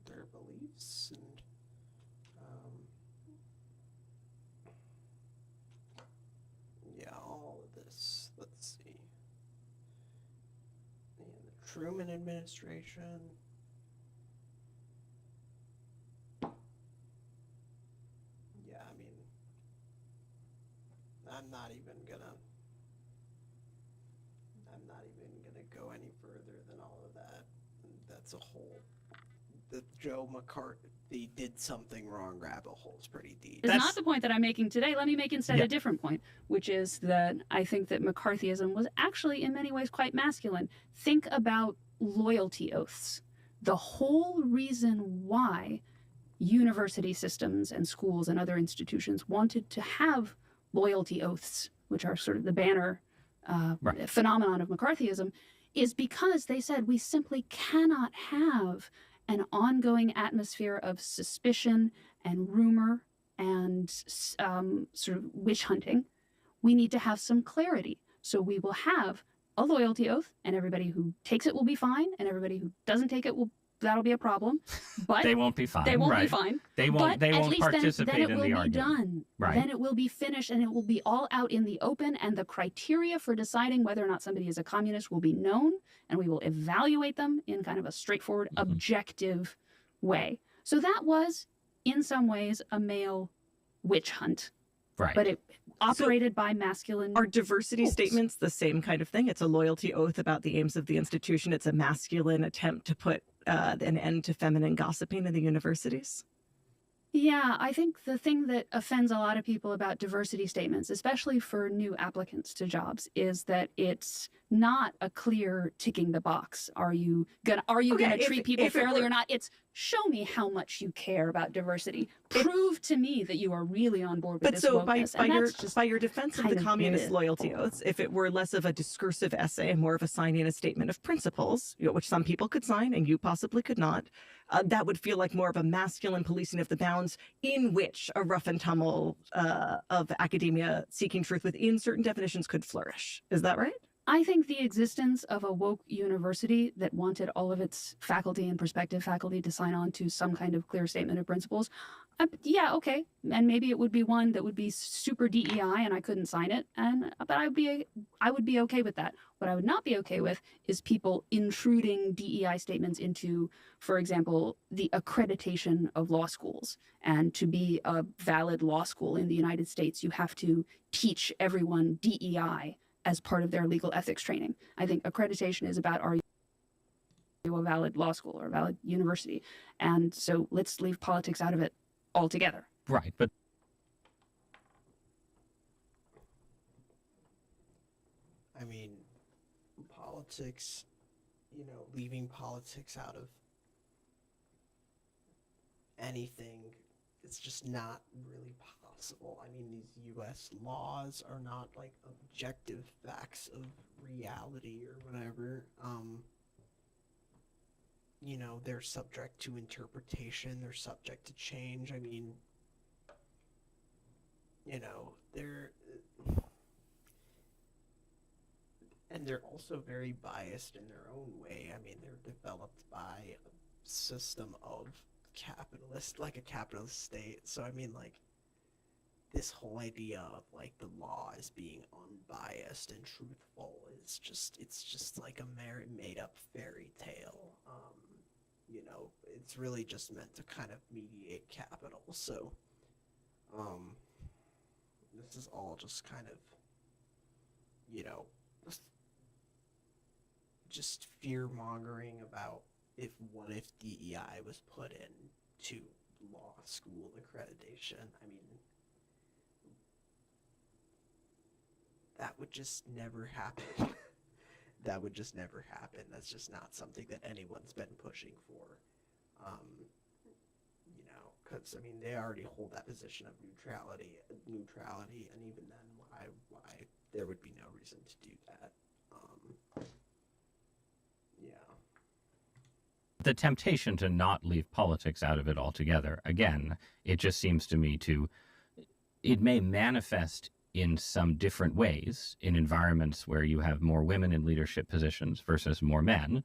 their beliefs, and yeah, all of this. Let's see. And the Truman administration. Yeah, I mean, I'm not even gonna go any further than all of that. That's a whole. The Joe McCarthy did something wrong rabbit hole is pretty deep. It's not the point that I'm making today. Let me make instead a different point, which is that I think that McCarthyism was actually in many ways quite masculine. Think about loyalty oaths. The whole reason why university systems and schools and other institutions wanted to have loyalty oaths, which are sort of the banner phenomenon of McCarthyism, is because they said we simply cannot have an ongoing atmosphere of suspicion and rumor and sort of witch hunting. We need to have some clarity. So we will have a loyalty oath, and everybody who takes it will be fine, and everybody who doesn't take it that'll be a problem. But they won't be fine. They won't be fine. They won't. They won't participate then it in will the be argument. done. Right. Then it will be finished, and it will be all out in the open. And the criteria for deciding whether or not somebody is a communist will be known, and we will evaluate them in kind of a straightforward, objective way. So that was, in some ways, a male witch hunt. Right. But it operated by masculine. Are diversity rules. statements the same kind of thing? It's a loyalty oath about the aims of the institution. It's a masculine attempt to put an end to feminine gossiping in the universities. Yeah, I think the thing that offends a lot of people about diversity statements, especially for new applicants to jobs, is that it's not a clear ticking the box. Are you gonna treat people fairly or not? It's show me how much you care about diversity. Prove to me that you are really on board with this wokeness. By your defense of the communist loyalty oaths, if it were less of a discursive essay, more of a signing a statement of principles, which some people could sign and you possibly could not, that would feel like more of a masculine policing of the bounds in which a rough and tumble of academia seeking truth within certain definitions could flourish. Is that right? I think the existence of a woke university that wanted all of its faculty and prospective faculty to sign on to some kind of clear statement of principles, yeah, okay. And maybe it would be one that would be super DEI and I couldn't sign it. But I would be okay with that. What I would not be okay with is people intruding DEI statements into, for example, the accreditation of law schools. And to be a valid law school in the United States, you have to teach everyone DEI as part of their legal ethics training. I think accreditation is about, are you a valid law school or a valid university? And so let's leave politics out of it altogether. Right, but I mean, politics, leaving politics out of anything, it's just not really possible. I mean, these U.S. laws are not like objective facts of reality or whatever. They're subject to interpretation. They're subject to change. I mean, they're also very biased in their own way. I mean, they're developed by a system of a capitalist state. So, I mean, like, this whole idea of, like, the law as being unbiased and truthful is it's just like a made-up fairy tale. It's really just meant to kind of mediate capital. So, this is all just kind of, just fear-mongering about what if DEI was put into law school accreditation. I mean, that would just never happen. That would just never happen. That's just not something that anyone's been pushing for. Because, I mean, they already hold that position of neutrality, and even then, why there would be no reason to do that. The temptation to not leave politics out of it altogether, again, it just seems to me it may manifest in some different ways in environments where you have more women in leadership positions versus more men.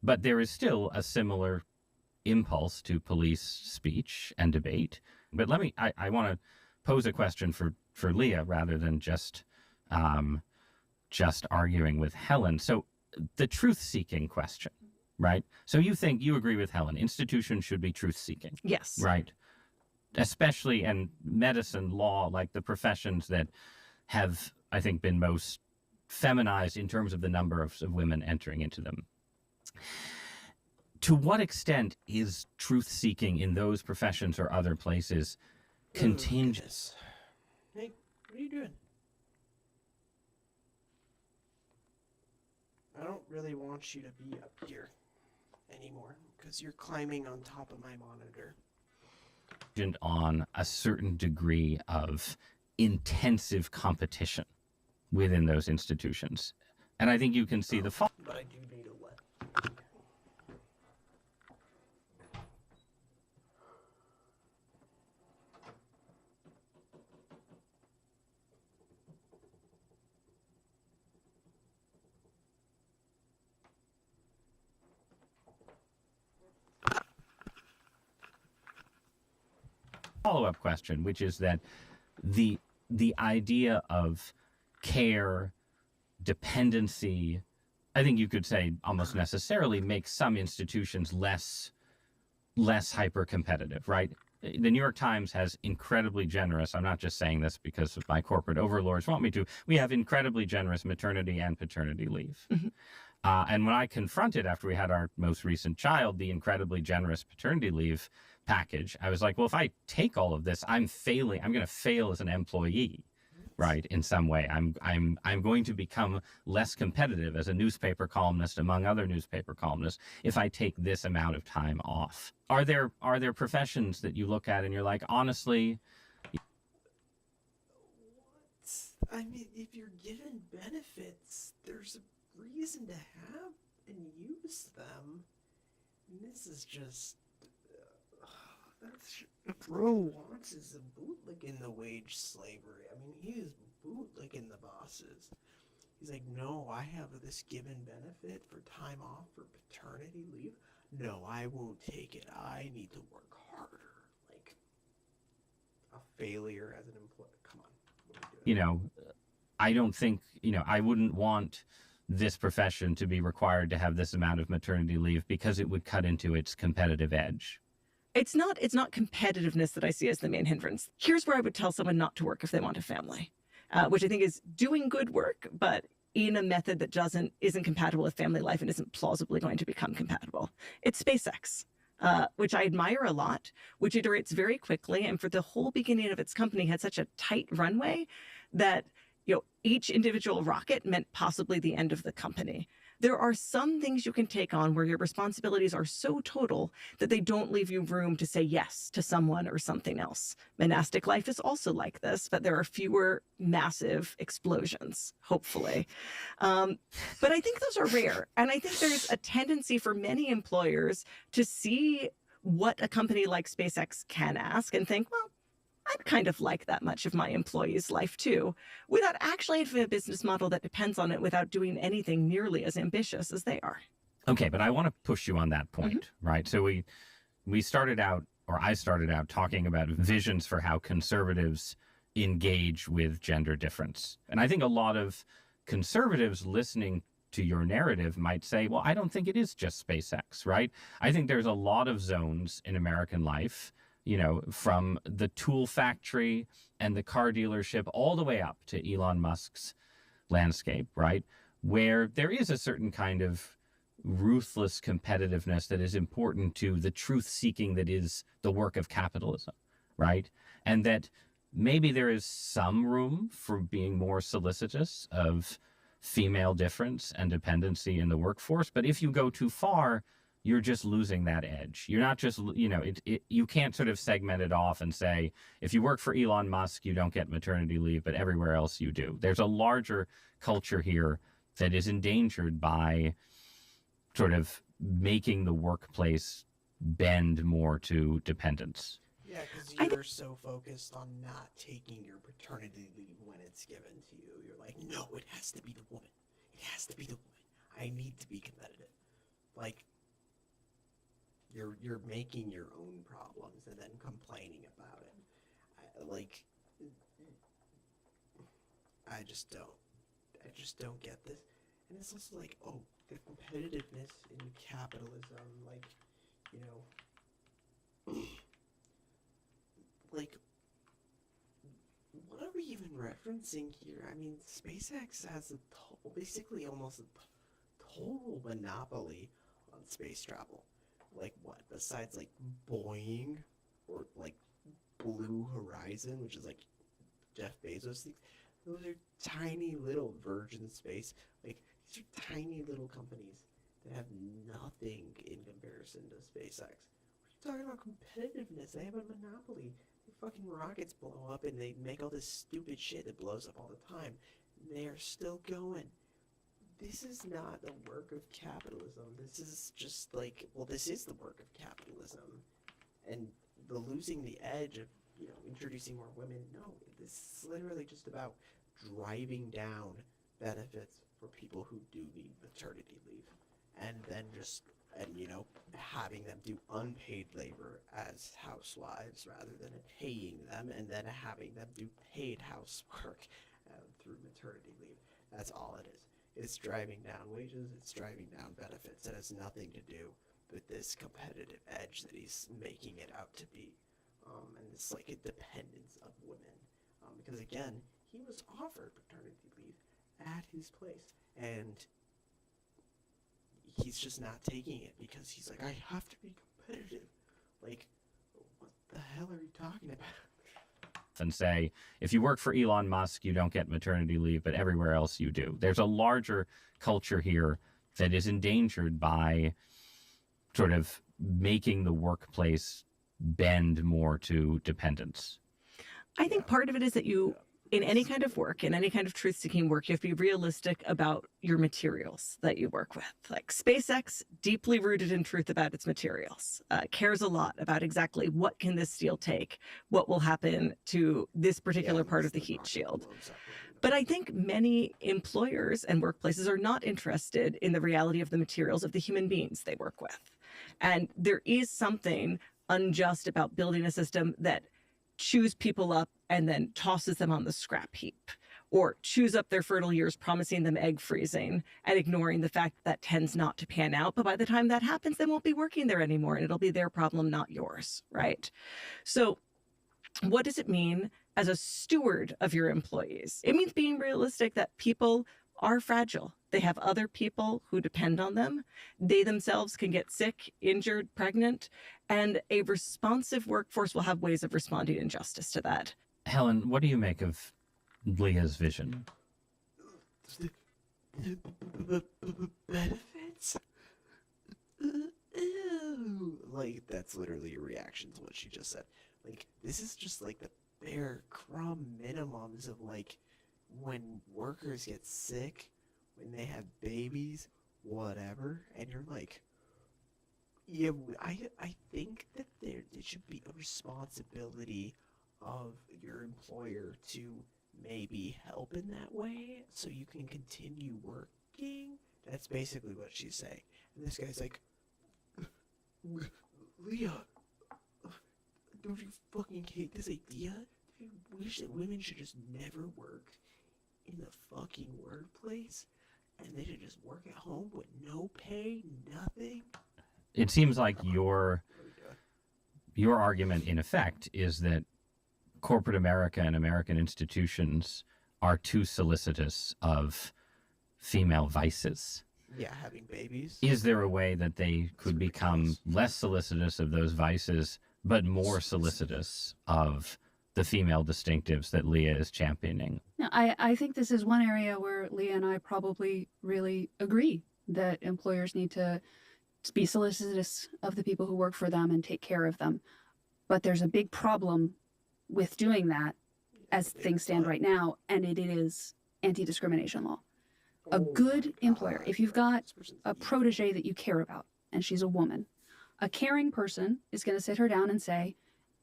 But there is still a similar impulse to police speech and debate. But I want to pose a question for Leah rather than just arguing with Helen. So the truth-seeking question, right? So you agree with Helen, institutions should be truth-seeking. Yes. Right. Especially in medicine, law, like the professions that have, I think, been most feminized in terms of the number of women entering into them. To what extent is truth-seeking in those professions or other places contingent? Hey, what are you doing? I don't really want you to be up here anymore because you're climbing on top of my monitor. On a certain degree of intensive competition within those institutions. And I think you can see the fault. But I do need a let. Follow-up question, which is that the idea of care, dependency, I think you could say almost necessarily makes some institutions less hyper-competitive, right? The New York Times has incredibly generous, I'm not just saying this because my corporate overlords want me to, we have incredibly generous maternity and paternity leave. Mm-hmm. And when I confronted, after we had our most recent child, the incredibly generous paternity leave package, I was like, well, if I take all of this, I'm going to fail as an employee, right? In some way, I'm going to become less competitive as a newspaper columnist among other newspaper columnists if I take this amount of time off. Are there professions that you look at and you're like, honestly? What? I mean, if you're given benefits, there's a reason to have and use them. And this is just that's bro wants is a bootlicking the wage slavery. I mean, he is bootlicking the bosses. He's like, no, I have this given benefit for time off for paternity leave. No, I won't take it. I need to work harder. Like a failure as an employee. Come on. What are you doing? I don't think, I wouldn't want this profession to be required to have this amount of maternity leave because it would cut into its competitive edge. It's not competitiveness that I see as the main hindrance. Here's where I would tell someone not to work if they want a family, which I think is doing good work, but in a method that isn't compatible with family life and isn't plausibly going to become compatible. It's SpaceX, which I admire a lot, which iterates very quickly, and for the whole beginning of its company had such a tight runway that each individual rocket meant possibly the end of the company. There are some things you can take on where your responsibilities are so total that they don't leave you room to say yes to someone or something else. Monastic life is also like this, but there are fewer massive explosions, hopefully. But I think those are rare. And I think there's a tendency for many employers to see what a company like SpaceX can ask and think, well, I'd kind of like that much of my employee's life too, without actually having a business model that depends on it without doing anything nearly as ambitious as they are. Okay, but I want to push you on that point, right? So we started out, or I started out talking about visions for how conservatives engage with gender difference. And I think a lot of conservatives listening to your narrative might say, well, I don't think it is just SpaceX, right? I think there's a lot of zones in American life, from the tool factory and the car dealership all the way up to Elon Musk's landscape, right? Where there is a certain kind of ruthless competitiveness that is important to the truth seeking that is the work of capitalism, right? And that maybe there is some room for being more solicitous of female difference and dependency in the workforce. But if you go too far, you're just losing that edge. You're not just, you can't sort of segment it off and say, if you work for Elon Musk, you don't get maternity leave, but everywhere else you do. There's a larger culture here that is endangered by sort of making the workplace bend more to dependence. Yeah, because you're so focused on not taking your paternity leave when it's given to you. You're like, no, it has to be the woman. It has to be the woman. I need to be competitive. Like, you're making your own problems and then complaining about it. I just don't get this. And it's also like, oh, the competitiveness in capitalism, like, you know, like, what are we even referencing here? I mean, SpaceX has basically almost a total monopoly on space travel. Like, what? Besides, like, Boeing or, like, Blue Horizon, which is, like, Jeff Bezos things. Those are tiny little Virgin Space. Like, these are tiny little companies that have nothing in comparison to SpaceX. We're talking about competitiveness. They have a monopoly. Their fucking rockets blow up and they make all this stupid shit that blows up all the time. And they are still going. This is not the work of capitalism. This is just like, well, this is the work of capitalism. And the losing the edge of, you know, introducing more women, no, this is literally just about driving down benefits for people who do need maternity leave, and then just, and you know, having them do unpaid labor as housewives rather than paying them, and then having them do paid housework through maternity leave. That's all it is. It's driving down wages, it's driving down benefits. It has nothing to do with this competitive edge that he's making it out to be. And it's like a dependence of women. Because again, he was offered paternity leave at his place, and he's just not taking it because he's like, I have to be competitive. Like, what the hell are you talking about? And say, if you work for Elon Musk, you don't get maternity leave, but everywhere else you do. There's a larger culture here that is endangered by sort of making the workplace bend more to dependence. I think part of it is that you, in any kind of work, in any kind of truth-seeking work, you have to be realistic about your materials that you work with. Like SpaceX, deeply rooted in truth about its materials, cares a lot about exactly what can this steel take, what will happen to this particular part of the heat shield. But I think many employers and workplaces are not interested in the reality of the materials of the human beings they work with. And there is something unjust about building a system that chews people up and then tosses them on the scrap heap, or chews up their fertile years, promising them egg freezing and ignoring the fact that tends not to pan out. But by the time that happens, they won't be working there anymore, and it'll be their problem, not yours, right? So what does it mean as a steward of your employees? It means being realistic that people are fragile. They have other people who depend on them. They themselves can get sick, injured, pregnant, and a responsive workforce will have ways of responding in justice to that. Helen, what do you make of Leah's vision? Benefits? Like, that's literally your reaction to what she just said. Like, this is just like the bare crumb minimums of, like, when workers get sick, when they have babies, whatever, and you're like, yeah, I think that there should be a responsibility of your employer to maybe help in that way so you can continue working. That's basically what she's saying. And this guy's like, Leah, don't you fucking hate this idea? Do you wish that women should just never work in the fucking workplace? And they should just work at home with no pay, nothing? It seems like your argument, in effect, is that corporate America and American institutions are too solicitous of female vices. Yeah, having babies. Is there a way that they could become less solicitous of those vices, but more solicitous of the female distinctives that Leah is championing? No, I think this is one area where Leah and I probably really agree that employers need to be solicitous of the people who work for them and take care of them. But there's a big problem with doing that as things stand right now, and it is anti-discrimination law. A good employer, if you've got a protege that you care about, and she's a woman, a caring person is going to sit her down and say,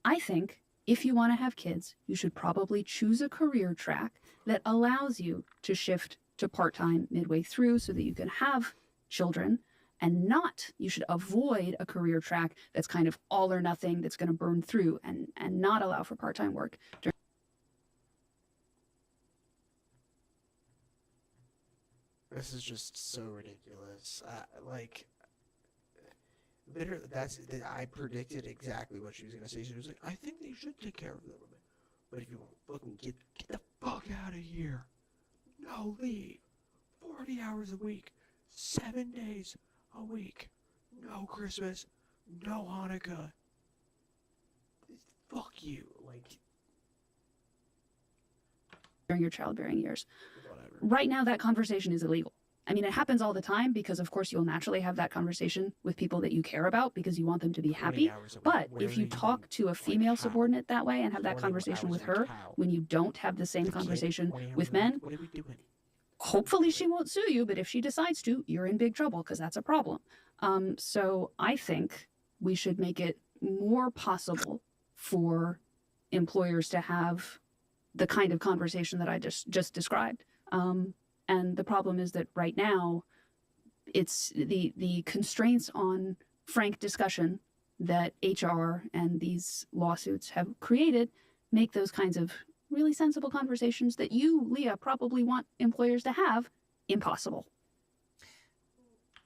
I think if you want to have kids, you should probably choose a career track that allows you to shift to part-time midway through so that you can have children and you should avoid a career track that's kind of all or nothing, that's going to burn through, and not allow for part-time work. This is just so ridiculous. Literally, I predicted exactly what she was gonna say. She was like, "I think they should take care of the women, but if you fucking get the fuck out of here, no leave, 40 hours a week, 7 days a week, no Christmas, no Hanukkah. Fuck you, like." During your childbearing years. Whatever. Right now, that conversation is illegal. I mean, it happens all the time because, of course, you'll naturally have that conversation with people that you care about because you want them to be happy. But if you talk to a female subordinate that way and have that conversation with her, when you don't have the same conversation with men, What are we doing? hopefully she won't sue you, but if she decides to, you're in big trouble because that's a problem. So I think we should make it more possible for employers to have the kind of conversation that I just described. And the problem is that right now, it's the constraints on frank discussion that HR and these lawsuits have created make those kinds of really sensible conversations that you, Leah, probably want employers to have impossible.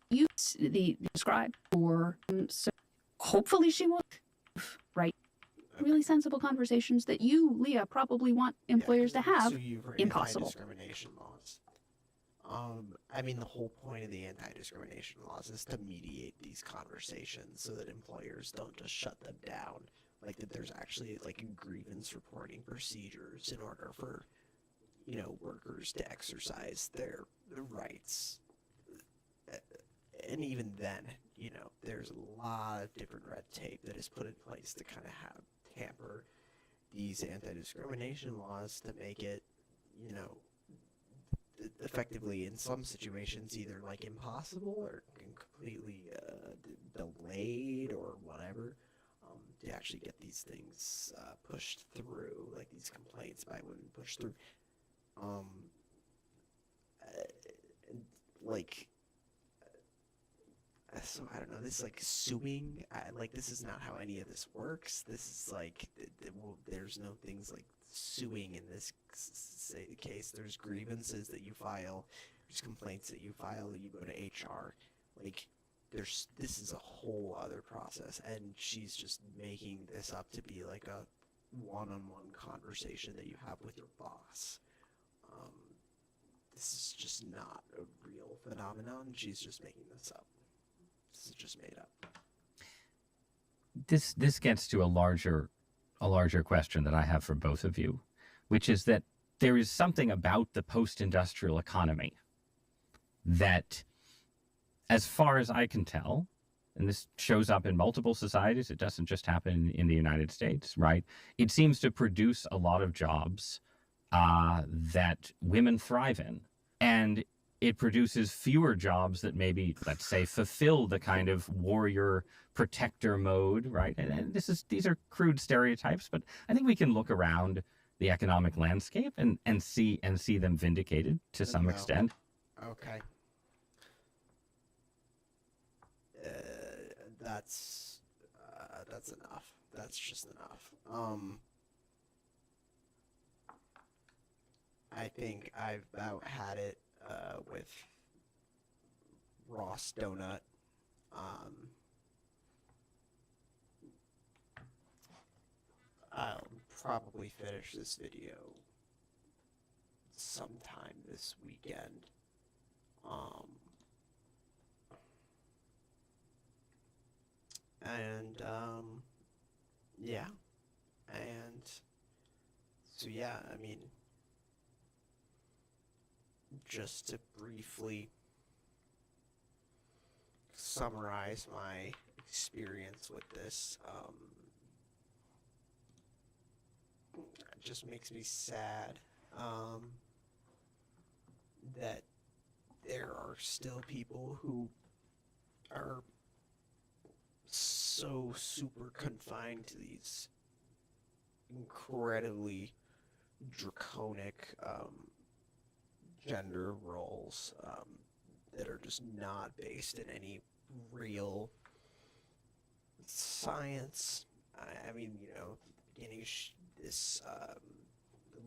You describe, or so hopefully she will, right? Really sensible conversations that you, Leah, probably want employers to have impossible. Anti-discrimination laws. I mean, the whole point of the anti-discrimination laws is to mediate these conversations so that employers don't just shut them down. Like, that there's actually, like, grievance reporting procedures in order for, you know, workers to exercise their rights. And even then, you know, there's a lot of different red tape that is put in place to kind of hamper these anti-discrimination laws to make it, you know, effectively in some situations either like impossible or completely delayed or whatever, to actually get these things pushed through, like these complaints by women pushed through. So I don't know, this like suing, like this is not how any of this works. This is like, there's no things like suing in this case. There's grievances that you file, there's complaints that you file, that you go to HR. Like, this is a whole other process, and she's just making this up to be like a one-on-one conversation that you have with your boss. This is just not a real phenomenon. She's just making this up. This is just made up. This gets to a larger question that I have for both of you, which is that there is something about the post-industrial economy that, as far as I can tell, and this shows up in multiple societies, it doesn't just happen in the United States, right? It seems to produce a lot of jobs that women thrive in. And it produces fewer jobs that maybe, let's say, fulfill the kind of warrior protector mode, right? And these are crude stereotypes, but I think we can look around the economic landscape and see them vindicated to some extent. Okay. That's enough. That's just enough. I think I've about had it with Ross Donut. I'll probably finish this video sometime this weekend. Yeah. And so, yeah, I mean, just to briefly summarize my experience with this, it just makes me sad that there are still people who are so super confined to these incredibly draconic gender roles that are just not based in any real science. I mean, you know, at the beginning, this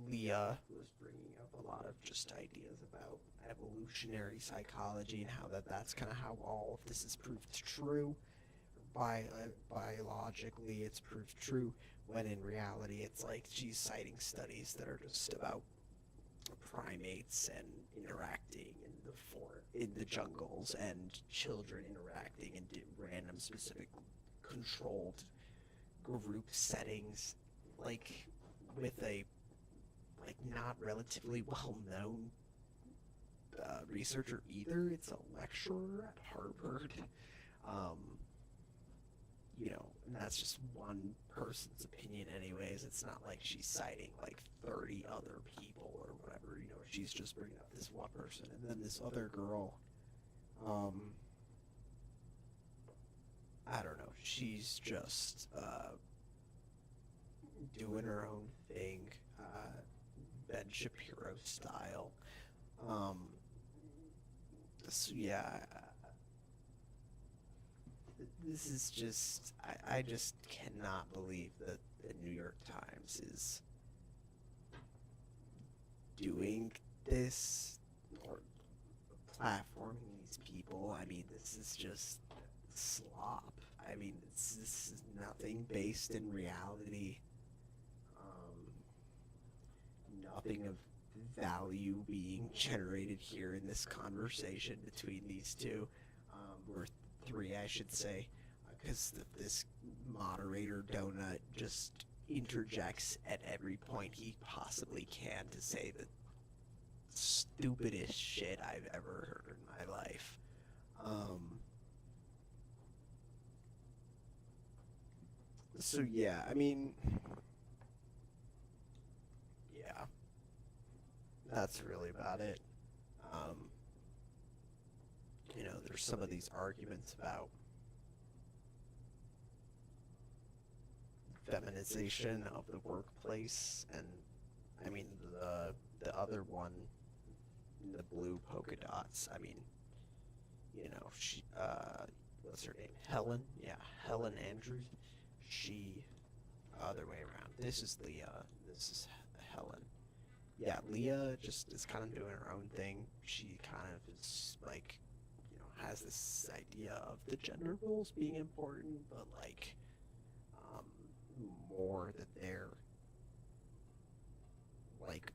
Leah was bringing up a lot of just ideas about evolutionary psychology and how that's kind of how all of this is proved true. Biologically, it's proved true, when in reality, it's like she's citing studies that are just about primates and interacting in the jungles, and children interacting in random specific controlled group settings, like with a not relatively well known researcher either. It's a lecturer at Harvard. You know, and that's just one person's opinion anyways. It's not like she's citing like 30 other people or whatever, you know, she's just bringing up this one person. And then this other girl, I don't know, she's just doing her own thing, Ben Shapiro style. So yeah, this is just, I just cannot believe that the New York Times is doing this or platforming these people. I mean, this is just slop. I mean, this is nothing based in reality. Nothing of value being generated here in this conversation between these two, or three, I should say, because this moderator donut just interjects at every point he possibly can to say the stupidest shit I've ever heard in my life. So yeah, I mean, yeah, that's really about it. You know, there's some of these arguments about feminization of the workplace, and I mean the other one, the blue polka dots. I mean, you know, she what's her name? Helen? Yeah, Helen Andrews. She, other way around. This is Leah. This is Helen. Yeah, Leah just is kind of doing her own thing. She kind of is like, you know, has this idea of the gender roles being important, but like, more that they're like,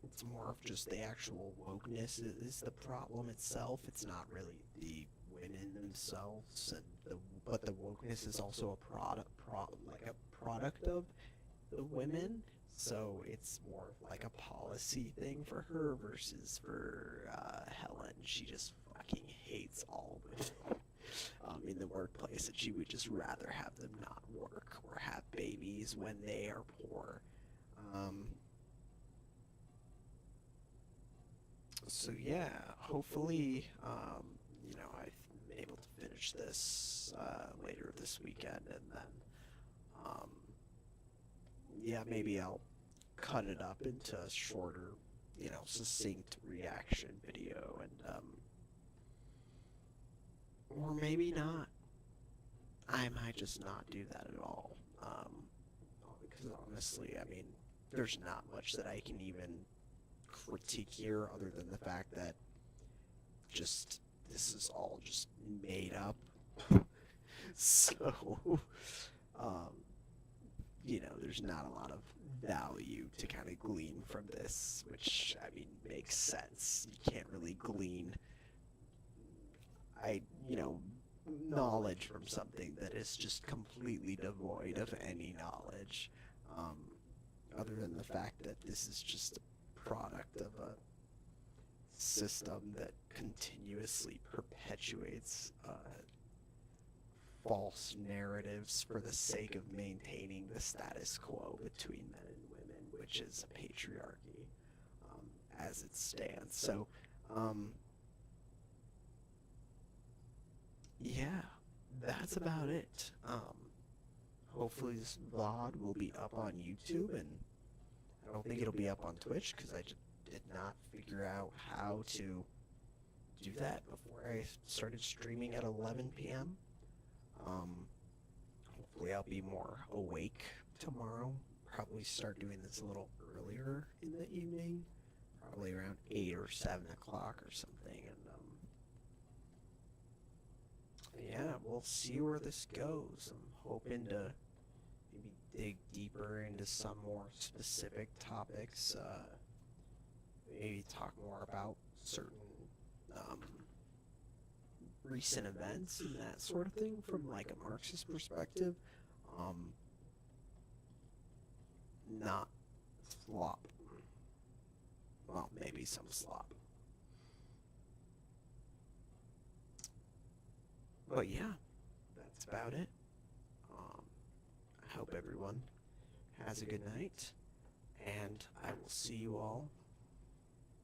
it's more of just the actual wokeness is the problem itself. It's not really the women themselves, and but the wokeness is also a product of the women. So it's more of like a policy thing for her versus for Helen. She just fucking hates all women in the workplace, and she would just rather have them not work or have babies when they are poor. So yeah, hopefully, you know, I'm able to finish this later this weekend, and then, yeah, maybe I'll cut it up into a shorter, you know, succinct reaction video, and, or maybe not. I might just not do that at all, because honestly, I mean, there's not much that I can even critique here other than the fact that just this is all just made up. So you know, there's not a lot of value to kind of glean from this, which I mean makes sense. You can't really glean you know, knowledge from something that is just completely devoid of any knowledge, other than the fact that this is just a product of a system that continuously perpetuates false narratives for the sake of maintaining the status quo between men and women, which is a patriarchy, as it stands. So, yeah, that's about it. Hopefully this VOD will be up on YouTube, and I don't think it'll be up on Twitch because I just did not figure out how to do that before I started streaming at 11 p.m. Hopefully I'll be more awake tomorrow. Probably start doing this a little earlier in the evening, probably around 8 or 7 o'clock or something. And yeah, we'll see where this goes. I'm hoping to maybe dig deeper into some more specific topics. Maybe talk more about certain recent events and that sort of thing from like a Marxist perspective. Not slop. Well, maybe some slop. But yeah, that's about it. I hope everyone has a good night, and I will see you all